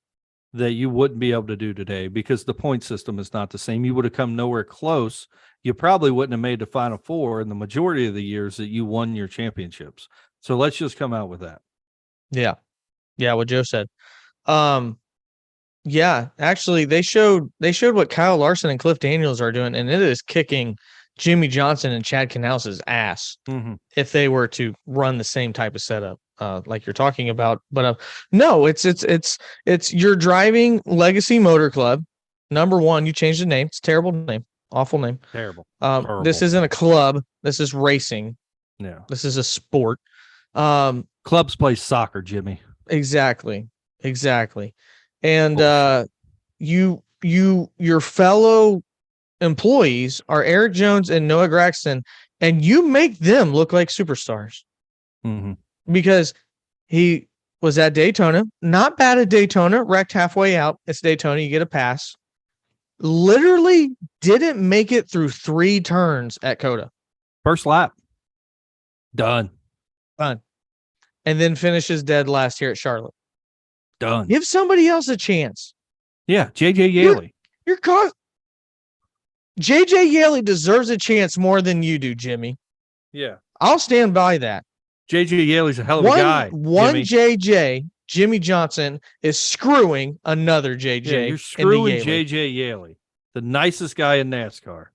that you wouldn't be able to do today because the point system is not the same. You would have come nowhere close. You probably wouldn't have made the Final Four in the majority of the years that you won your championships. So let's just come out with that. Yeah. Yeah, what Joe said. Yeah, actually, they showed what Kyle Larson and Cliff Daniels are doing, and it is kicking Jimmy Johnson and Chad Canales' ass if they were to run the same type of setup like you're talking about. But no, it's you're driving Legacy Motor Club. Number one, you changed the name. It's a terrible name, awful name. Terrible. This isn't a club. This is racing. Yeah, this is a sport. Clubs play soccer, Jimmy. Exactly. And your fellow employees are Eric Jones and Noah Gragson, and you make them look like superstars because he was at Daytona, not bad at Daytona, wrecked halfway out. It's Daytona, you get a pass. Literally didn't make it through 3 turns at COTA. First lap. Done. And then finishes dead last here at Charlotte. Done. Give somebody else a chance. Yeah, JJ Yeley. JJ Yeley deserves a chance more than you do, Jimmy. Yeah. I'll stand by that. JJ Yeley's a hell of a guy. Jimmy Johnson is screwing another JJ. Yeah, you're screwing JJ Yeley, the nicest guy in NASCAR.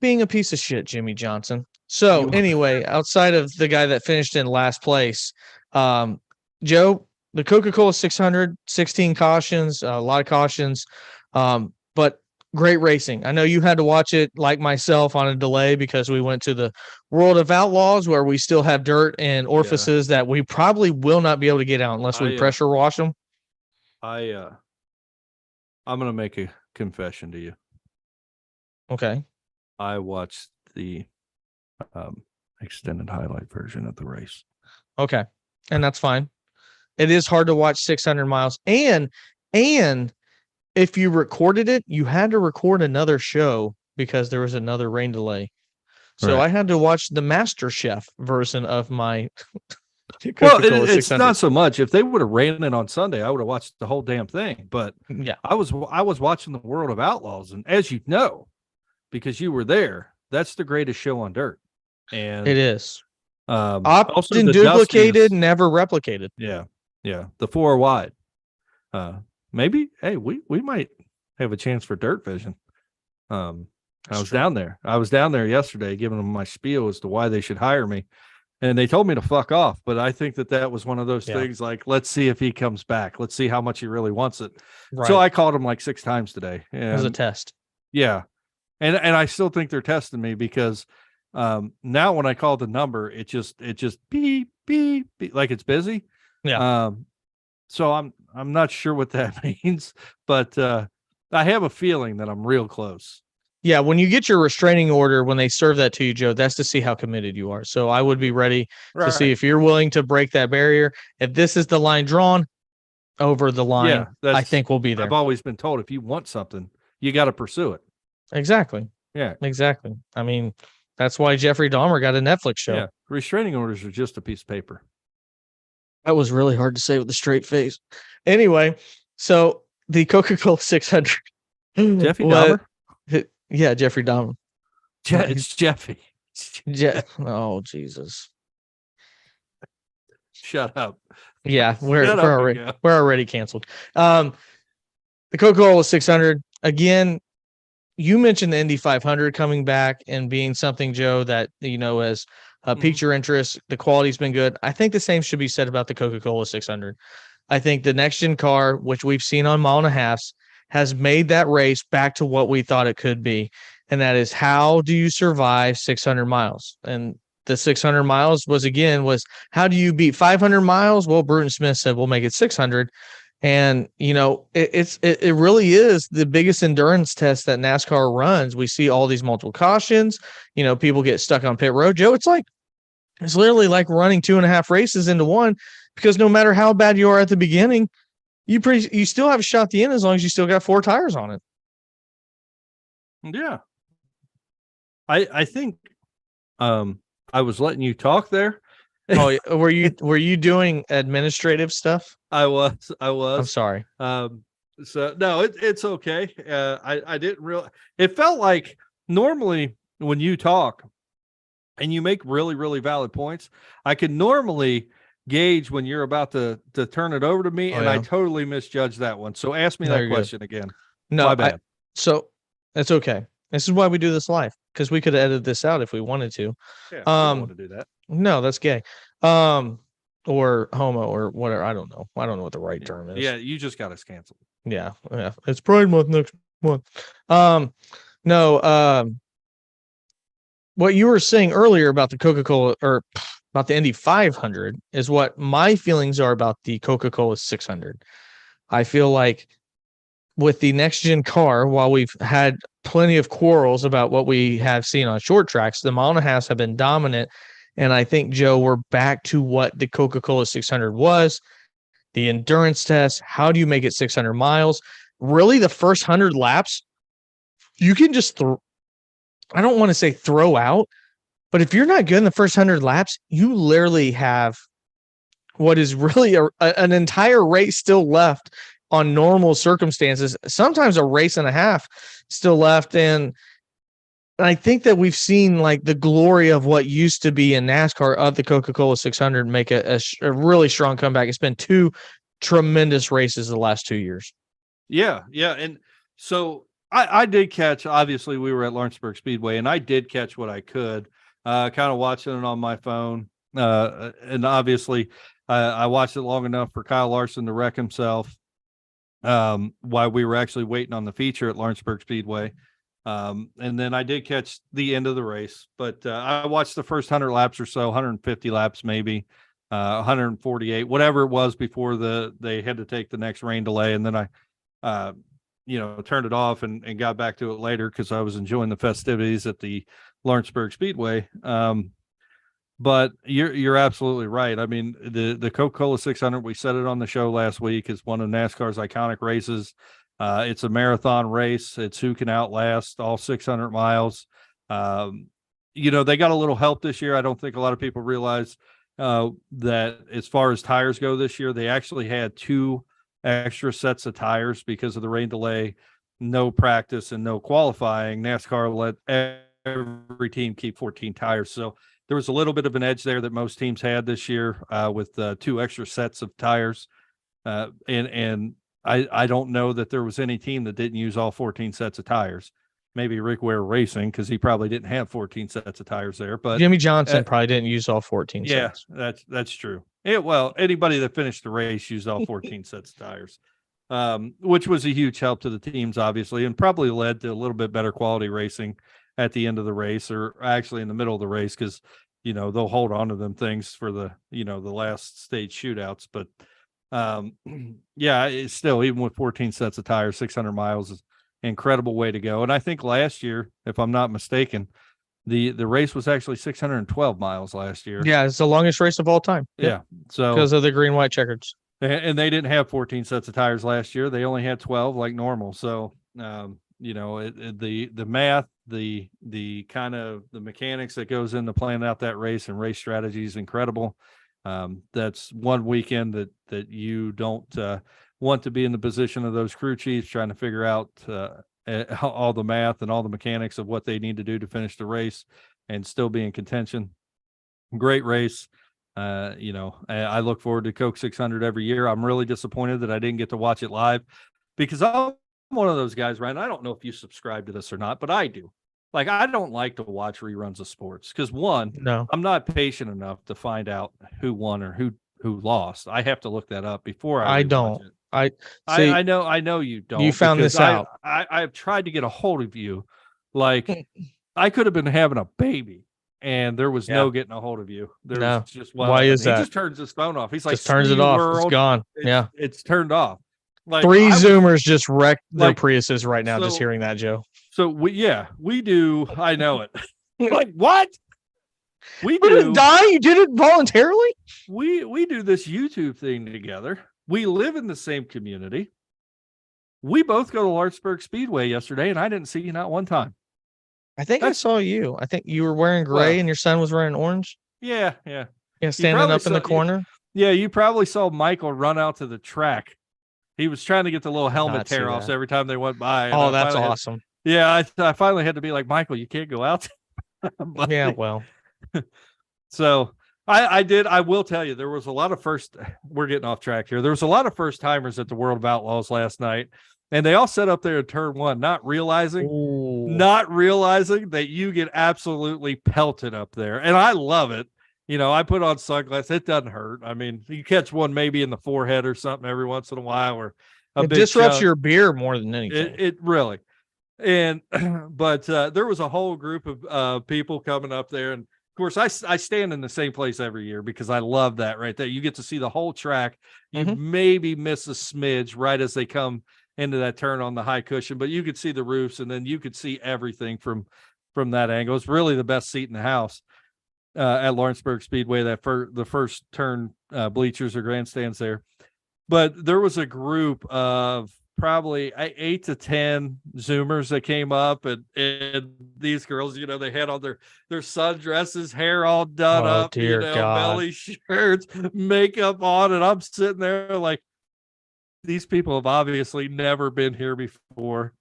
Being a piece of shit, Jimmy Johnson. So anyway, outside of the guy that finished in last place, Joe, the Coca-Cola 600, 16 cautions, a lot of cautions, but great racing. I know you had to watch it like myself on a delay because we went to the World of Outlaws where we still have dirt and orifices that we probably will not be able to get out unless we pressure wash them. I I'm going to make a confession to you. Okay. I watched the extended highlight version of the race. Okay. And that's fine. It is hard to watch 600 miles. And if you recorded it, you had to record another show because there was another rain delay. So Right. I had to watch the Master Chef version of my Well, Coca-Cola it's 600. not so much. If they would have ran it on Sunday, I would have watched the whole damn thing. But Yeah. I was watching the World of Outlaws, and as you know, because you were there, that's the greatest show on dirt. And It is. also Often the duplicated, dustiness. never replicated. Yeah. The 4 wide. Maybe, hey, we might have a chance for dirt vision. I was down there. I was down there yesterday giving them my spiel as to why they should hire me. And they told me to fuck off. But I think that was one of those things like, let's see if he comes back. Let's see how much he really wants it. Right. So I called him like 6 times today. As a test. Yeah. And I still think they're testing me because now when I call the number, it just beep, beep, beep, like it's busy. Yeah. So I'm not sure what that means, but I have a feeling that I'm real close. Yeah, when you get your restraining order, when they serve that to you, Joe, that's to see how committed you are. So I would be ready to see if you're willing to break that barrier. If this is the line drawn over the line, I think we'll be there. I've always been told if you want something, you got to pursue it. Exactly. Yeah. Exactly. I mean, that's why Jeffrey Dahmer got a Netflix show. Yeah. Restraining orders are just a piece of paper. That was really hard to say with a straight face. Anyway, so the Coca-Cola 600. Jeffy Dahmer? Yeah, Jeffrey Dahmer. It's Jeffy. Oh, Jesus. Shut up. Yeah, we're already canceled. The Coca-Cola 600, again, you mentioned the Indy 500 coming back and being something, Joe, that, has piqued your interest. The quality's been good. I think the same should be said about the Coca-Cola 600. I think the next-gen car, which we've seen on mile and a halves, has made that race back to what we thought it could be. And that is, how do you survive 600 miles? And the 600 miles was how do you beat 500 miles? Well, Bruton Smith said, we'll make it 600. And, it really is the biggest endurance test that NASCAR runs. We see all these multiple cautions, people get stuck on pit road. Joe, it's literally like running 2.5 races into one, because no matter how bad you are at the beginning, you still have a shot at the end as long as you still got 4 tires on it. Yeah. I think I was letting you talk there. Oh, were you doing administrative stuff? I was. I'm sorry. So no, it's okay. I didn't realize. It felt like normally when you talk and you make really, really valid points, I could normally gauge when you're about to turn it over to me, and I totally misjudged that one. So ask me that question again. No, my bad. So that's okay. This is why we do this live, because we could edit this out if we wanted to. Yeah, I don't want to do that. No, that's gay. Or homo or whatever. I don't know. I don't know what the right term is. Yeah, you just got us canceled. Yeah. It's Pride Month next month. No. What you were saying earlier about the Coca-Cola or about the Indy 500 is what my feelings are about the Coca-Cola 600. I feel like with the next gen car, while we've had plenty of quarrels about what we have seen on short tracks, the mile and a half have been dominant. And I think, Joe, we're back to what the Coca-Cola 600 was, the endurance test. How do you make it 600 miles? Really, the first 100 laps, you can just I don't want to say throw out, but if you're not good in the first 100 laps, you literally have what is really an entire race still left on normal circumstances, sometimes a race and a half still left. And I think that we've seen like the glory of what used to be in NASCAR of the Coca-Cola 600 make a really strong comeback. It's been 2 tremendous races the last 2 years. Yeah. And so I did catch, obviously we were at Lawrenceburg Speedway, and I did catch what I could, kind of watching it on my phone. And obviously I watched it long enough for Kyle Larson to wreck himself while we were actually waiting on the feature at Lawrenceburg Speedway. And then I did catch the end of the race, but I watched the first 100 laps or so, 150 laps, maybe 148, whatever it was before they had to take the next rain delay. And then I turned it off and got back to it later because I was enjoying the festivities at the Lawrenceburg Speedway. But you're absolutely right. I mean, the Coca-Cola 600, we said it on the show last week, is one of NASCAR's iconic races. It's a marathon race. It's who can outlast all 600 miles. They got a little help this year. I don't think a lot of people realize that as far as tires go this year, they actually had 2 extra sets of tires because of the rain delay, no practice and no qualifying. NASCAR let every team keep 14 tires. So there was a little bit of an edge there that most teams had this year with 2 extra sets of tires. And I don't know that there was any team that didn't use all 14 sets of tires. Maybe Rick Ware Racing, because he probably didn't have 14 sets of tires there. But Jimmy Johnson probably didn't use all 14 sets. That's true. Well, anybody that finished the race used all 14 sets of tires, which was a huge help to the teams, obviously, and probably led to a little bit better quality racing at the end of the race, or actually in the middle of the race, because they'll hold on to them things for the the last stage shootouts. But it's still, even with 14 sets of tires, 600 miles is an incredible way to go. And I think last year, if I'm not mistaken, the race was actually 612 miles last year. Yeah, it's the longest race of all time. Yeah, so because of the green white checkers. And they didn't have 14 sets of tires last year. They only had 12 like normal. So the math, the kind of the mechanics that goes into planning out that race and race strategy is incredible. That's one weekend that you don't want to be in the position of those crew chiefs trying to figure out all the math and all the mechanics of what they need to do to finish the race and still be in contention. Great race. I look forward to Coke 600 every year. I'm really disappointed that I didn't get to watch it live because I'm one of those guys, Ryan. I don't know if you subscribe to this or not, but I do. Like, I don't like to watch reruns of sports because I'm not patient enough to find out who won or who lost. I have to look that up before I don't. it. I know you don't. You found this out. I've tried to get a hold of you. Like, I could have been having a baby and there was no getting a hold of you. There was just one. Why is that? He just turns his phone off. He's like, just turns it off. It's gone. It's turned off. Like, 3 Zoomers just wrecked their Priuses right now. Just hearing that, Joe. So we do. I know it. Like, what? We didn't die. You did it voluntarily. We do this YouTube thing together. We live in the same community. We both go to Lawrenceburg Speedway yesterday, and I didn't see you not one time. I think I saw you. I think you were wearing gray and your son was wearing orange. Yeah. Standing up in the corner. You probably saw Michael run out to the track. He was trying to get the little helmet tear offs every time they went by. Oh, that's awesome. I finally had to be like, Michael, you can't go out. Well. So I did. I will tell you, there was a lot of we're getting off track here. There was a lot of first timers at the World of Outlaws last night, and they all sat up there in turn one, not realizing that you get absolutely pelted up there. And I love it. I put on sunglasses. It doesn't hurt. I mean, you catch one maybe in the forehead or something every once in a while, or it disrupts your beer more than anything. It really. And but there was a whole group of people coming up there, and of course I stand in the same place every year because I love that right there. You get to see the whole track. You maybe miss a smidge right as they come into that turn on the high cushion, but you could see the roofs, and then you could see everything from that angle. It's really the best seat in the house. At Lawrenceburg Speedway, the first turn bleachers or grandstands there. But there was a group of probably 8 to 10 Zoomers that came up, and these girls, they had on their sundresses, hair all done up, dear God. Belly shirts, makeup on, and I'm sitting there like, these people have obviously never been here before.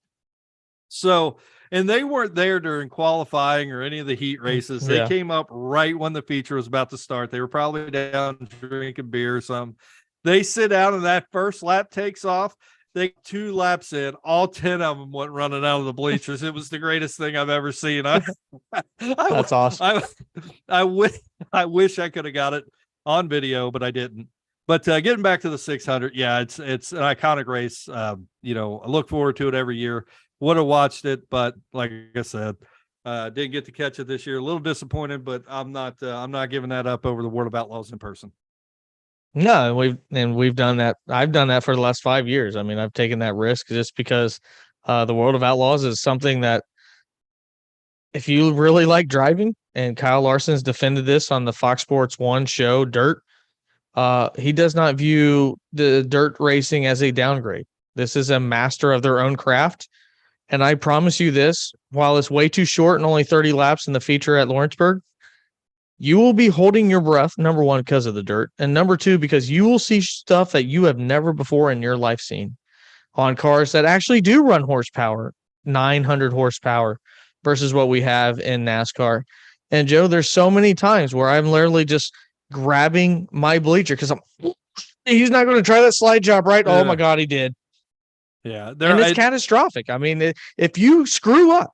So, and they weren't there during qualifying or any of the heat races. They came up right when the feature was about to start. They were probably down drinking beer or something. They sit down and that first lap takes off. They 2 laps in, all 10 of them went running out of the bleachers. It was the greatest thing I've ever seen. That's awesome. I wish I could have got it on video, but I didn't. But getting back to the 600, it's an iconic race. I look forward to it every year. Would have watched it, but like I said, didn't get to catch it this year. A little disappointed, but I'm not giving that up over the World of Outlaws in person. No, we've done that. I've done that for the last 5 years. I mean, I've taken that risk just because the World of Outlaws is something that if you really like driving, and Kyle Larson's defended this on the Fox Sports One show, Dirt, he does not view the dirt racing as a downgrade. This is a master of their own craft. And I promise you this, while it's way too short and only 30 laps in the feature at Lawrenceburg, you will be holding your breath, number one, because of the dirt. And number two, because you will see stuff that you have never before in your life seen on cars that actually do run horsepower, 900 horsepower versus what we have in NASCAR. And Joe, there's so many times where I'm literally just grabbing my bleacher because he's not going to try that slide job, right? Oh my God, he did. Yeah. And it's catastrophic. I mean, if you screw up,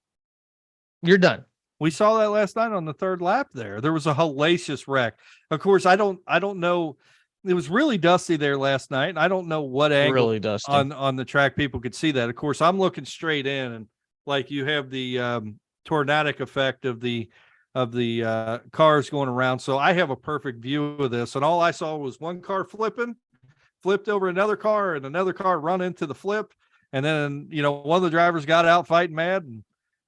you're done. We saw that last night on the third lap there. There was a hellacious wreck. Of course, I don't know. It was really dusty there last night. And I don't know what angle Really dusty on the track people could see that. Of course, I'm looking straight in, and like you have the tornadic effect of the cars going around. So I have a perfect view of this. And all I saw was one car flipped over another car, and another car run into the flip. And then, one of the drivers got out fighting mad, and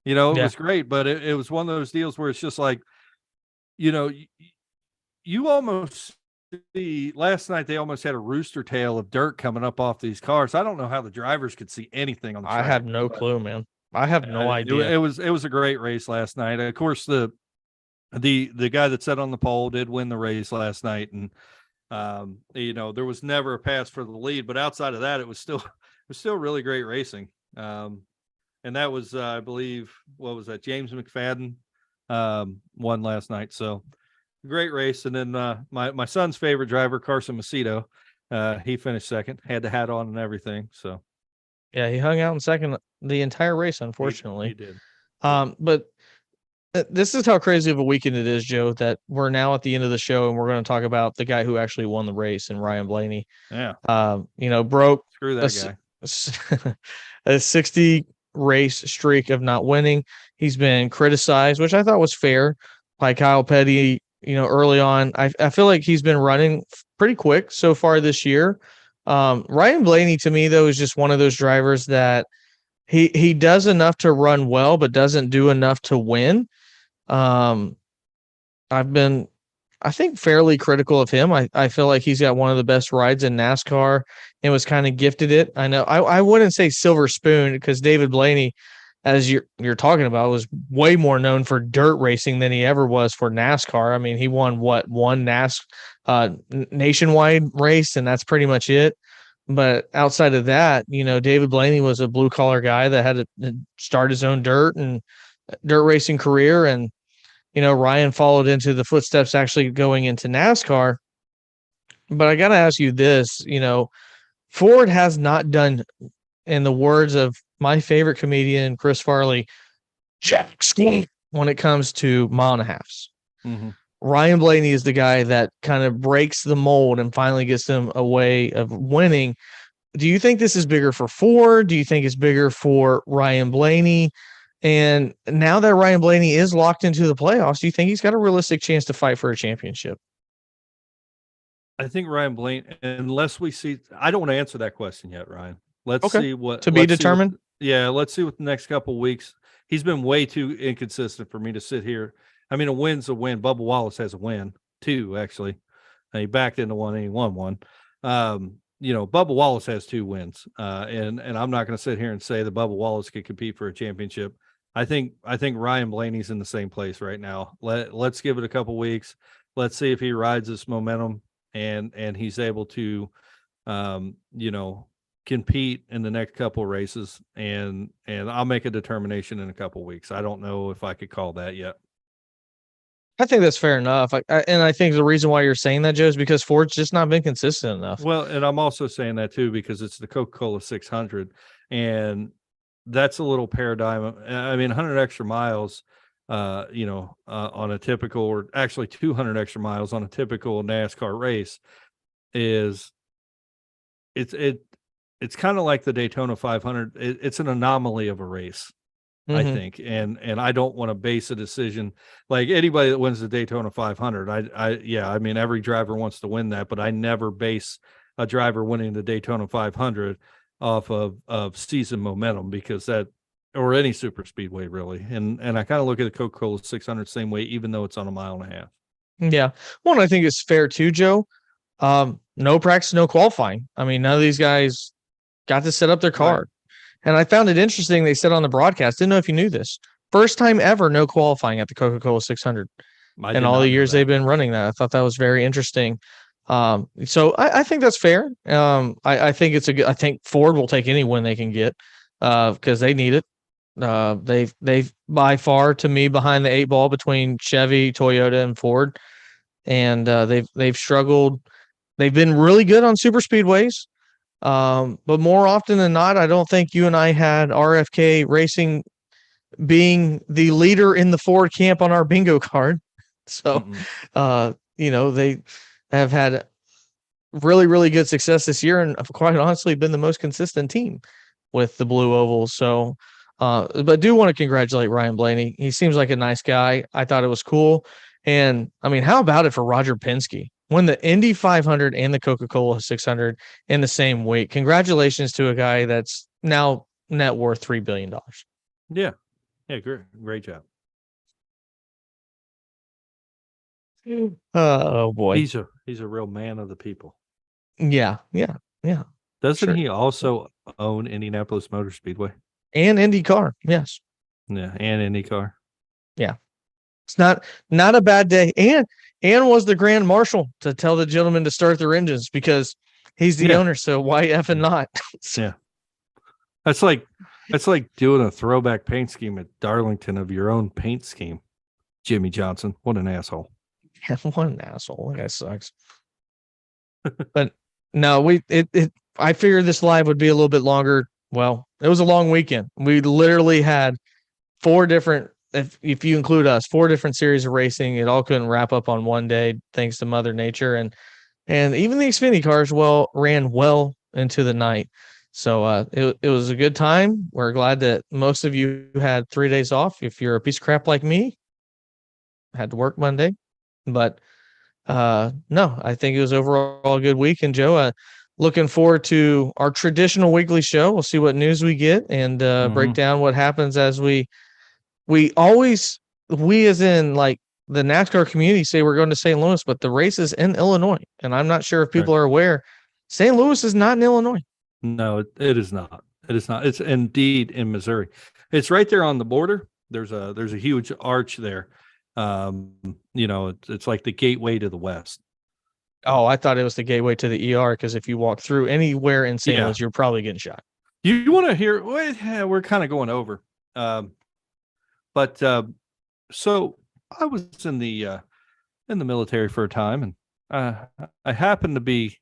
it was great, but it was one of those deals where it's just like, you almost see last night, they almost had a rooster tail of dirt coming up off these cars. I don't know how the drivers could see anything on the track. I have no clue, man. I have no idea. It was a great race last night. Of course, the guy that sat on the pole did win the race last night. And, there was never a pass for the lead, but outside of that, it was still really great racing. And that was, I believe, what was that? James McFadden won last night. So great race. And then my son's favorite driver, Carson Macedo, he finished second, had the hat on and everything. So yeah, he hung out in second the entire race, unfortunately. He did. But this is how crazy of a weekend it is, Joe, that we're now at the end of the show and we're going to talk about the guy who actually won the race, and Ryan Blaney. Yeah. Broke Screw that guy. A 60 race streak of not winning. He's been criticized, which I thought was fair, by Kyle Petty, early on. I feel like he's been running pretty quick so far this year. Ryan Blaney, to me, though, is just one of those drivers that he does enough to run well, but doesn't do enough to win. I've been, I think, fairly critical of him. I feel like he's got one of the best rides in NASCAR and was kind of gifted it. I know I wouldn't say silver spoon, because David Blaney, as you're talking about, was way more known for dirt racing than he ever was for NASCAR. I mean, he won one nationwide race, and that's pretty much it. But outside of that, David Blaney was a blue collar guy that had to start his own dirt racing career. And, Ryan followed into the footsteps actually going into NASCAR. But I got to ask you this, Ford has not done, in the words of my favorite comedian, Chris Farley, jack squat when it comes to mile and a halves. Mm-hmm. Ryan Blaney is the guy that kind of breaks the mold and finally gets them a way of winning. Do you think this is bigger for Ford? Do you think it's bigger for Ryan Blaney? And now that Ryan Blaney is locked into the playoffs, do you think he's got a realistic chance to fight for a championship? I think Ryan Blaney, unless we see, I don't want to answer that question yet, Ryan. Let's see what to be determined. Let's see what the next couple of weeks. He's been way too inconsistent for me to sit here. I mean, a win's a win. Bubba Wallace has a win, two, actually. He backed into one and he won one. Bubba Wallace has 2 wins. And I'm not going to sit here and say that Bubba Wallace could compete for a championship. I think Ryan Blaney's in the same place right now. Let's give it a couple weeks. Let's see if he rides this momentum and he's able to, compete in the next couple of races, and I'll make a determination in a couple of weeks. I don't know if I could call that yet. I think that's fair enough. And I think the reason why you're saying that, Joe, is because Ford's just not been consistent enough. Well, and I'm also saying that too, because it's the Coca-Cola 600, and that's a little paradigm. I mean, 100 extra miles, on a typical, or actually 200 extra miles on a typical NASCAR race it's kind of like the Daytona 500. It's an anomaly of a race. I Mhm. think, and I don't want to base a decision like anybody that wins the Daytona 500. I mean, every driver wants to win that, but I never base a driver winning the Daytona 500 off of season momentum, because that, or any super speedway really. And I kind of look at the Coca-Cola 600 same way, even though it's on a mile and a half. Yeah. Well, and I think it's fair too, Joe. No practice, no qualifying. I mean, none of these guys got to set up their Right. car. And I found it interesting. They said on the broadcast, didn't know if you knew this. First time ever, no qualifying at the Coca-Cola 600 I in did all the not know years they've that. been running that. I thought that was very interesting. So I think that's fair. I think it's a good. I think Ford will take any win they can get because they need it. They've by far to me behind the eight ball between Chevy, Toyota, and Ford, and they've struggled. They've been really good on super speedways, but more often than not, I don't think you and I had RFK Racing being the leader in the Ford camp on our bingo card. So, Mm-mm. they have had really, really good success this year and have quite honestly been the most consistent team with the Blue Ovals. So, but do want to congratulate Ryan Blaney. He seems like a nice guy. I thought it was cool. And I mean, how about it for Roger Penske? Won the Indy 500 and the Coca-Cola 600 in the same week. Congratulations to a guy that's now net worth $3 billion. Yeah. Yeah. Great job. Oh boy. He's a real man of the people. Yeah. Doesn't Sure. he also own Indianapolis Motor Speedway? And IndyCar. Yes. Yeah, and IndyCar. Yeah. It's not a bad day. And was the grand marshal to tell the gentlemen to start their engines because he's the Yeah, owner. So why effing not? yeah. That's like doing a throwback paint scheme at Darlington of your own paint scheme. Jimmy Johnson, what an asshole. What an asshole. That guy sucks. But no, I figured this live would be a little bit longer. Well, it was a long weekend. We literally had four different, if you include us, four different series of racing. It all couldn't wrap up on one day thanks to Mother Nature. And even the Xfinity cars ran well into the night. So it was a good time. We're glad that most of you had 3 days off. If you're a piece of crap like me, had to work Monday. But no, I think it was overall a good week. And Joe, looking forward to our traditional weekly show. We'll see what news we get and break down what happens as we always, we as in like the NASCAR community say we're going to St. Louis, but the race is in Illinois. And I'm not sure if people Right. are aware, St. Louis is not in Illinois. No, it is not. It is not. It's indeed in Missouri. It's right there on the border. There's a huge arch there. It's like the gateway to the west. Oh, I thought it was the gateway to the ER because if you walk through anywhere in St. Yeah. Louis, you're probably getting shot. You want to hear? Well, we're kind of going over, but so I was in the military for a time, and I happened to be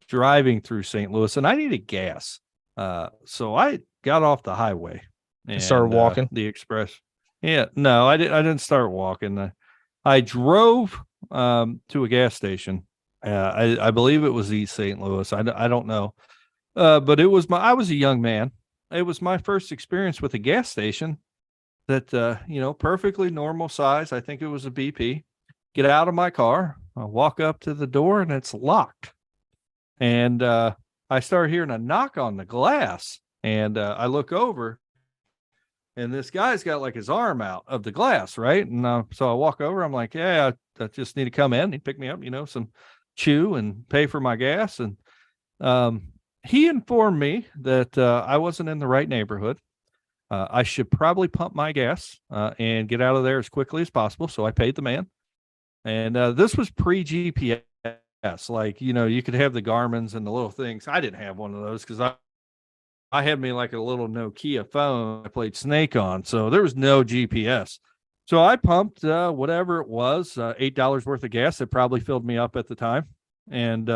driving through St. Louis, and I needed gas. So I got off the highway And started and walking. the express. Yeah, no, I didn't start walking. I drove to a gas station. I believe it was East St. Louis. I don't know. But I was a young man. It was my first experience with a gas station that, perfectly normal size. I think it was a BP. Get out of my car. I walk up to the door and it's locked. And I start hearing a knock on the glass. And I look over and this guy's got like his arm out of the glass, right? And so I walk over. I'm like, yeah, I just need to come in. He picked me up, some chew and pay for my gas. And he informed me that I wasn't in the right neighborhood. I should probably pump my gas and get out of there as quickly as possible. So I paid the man. And this was pre-GPS. Like, you could have the Garmin's and the little things. I didn't have one of those because I had me like a little Nokia phone I played Snake on. So there was no GPS. So I pumped whatever it was, $8 worth of gas. It probably filled me up at the time. And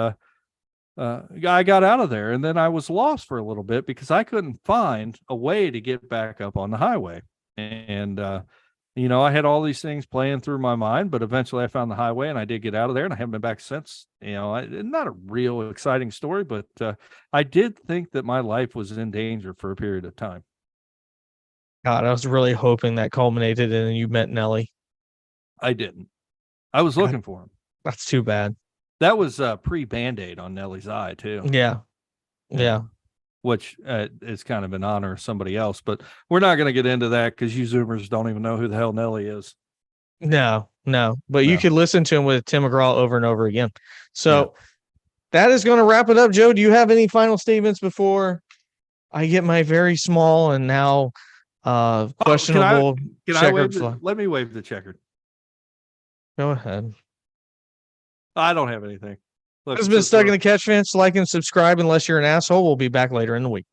I got out of there, and then I was lost for a little bit because I couldn't find a way to get back up on the highway. And, I had all these things playing through my mind, but eventually I found the highway and I did get out of there, and I haven't been back since. Not a real exciting story, but I did think that my life was in danger for a period of time. God, I was really hoping that culminated and you met Nelly. I didn't. I was looking for him. That's too bad. That was pre Band-Aid on Nelly's eye too. Yeah. Yeah. Which is kind of in honor of somebody else, but we're not going to get into that because you Zoomers don't even know who the hell Nelly is. No. But you could listen to him with Tim McGraw over and over again. So that is going to wrap it up. Joe, do you have any final statements before I get my very small and now questionable can I checkered wave flag? let me wave the checkered. Go ahead. I don't have anything. Look, has been stuck in the catch fence. Like and subscribe unless you're an asshole. We'll be back later in the week.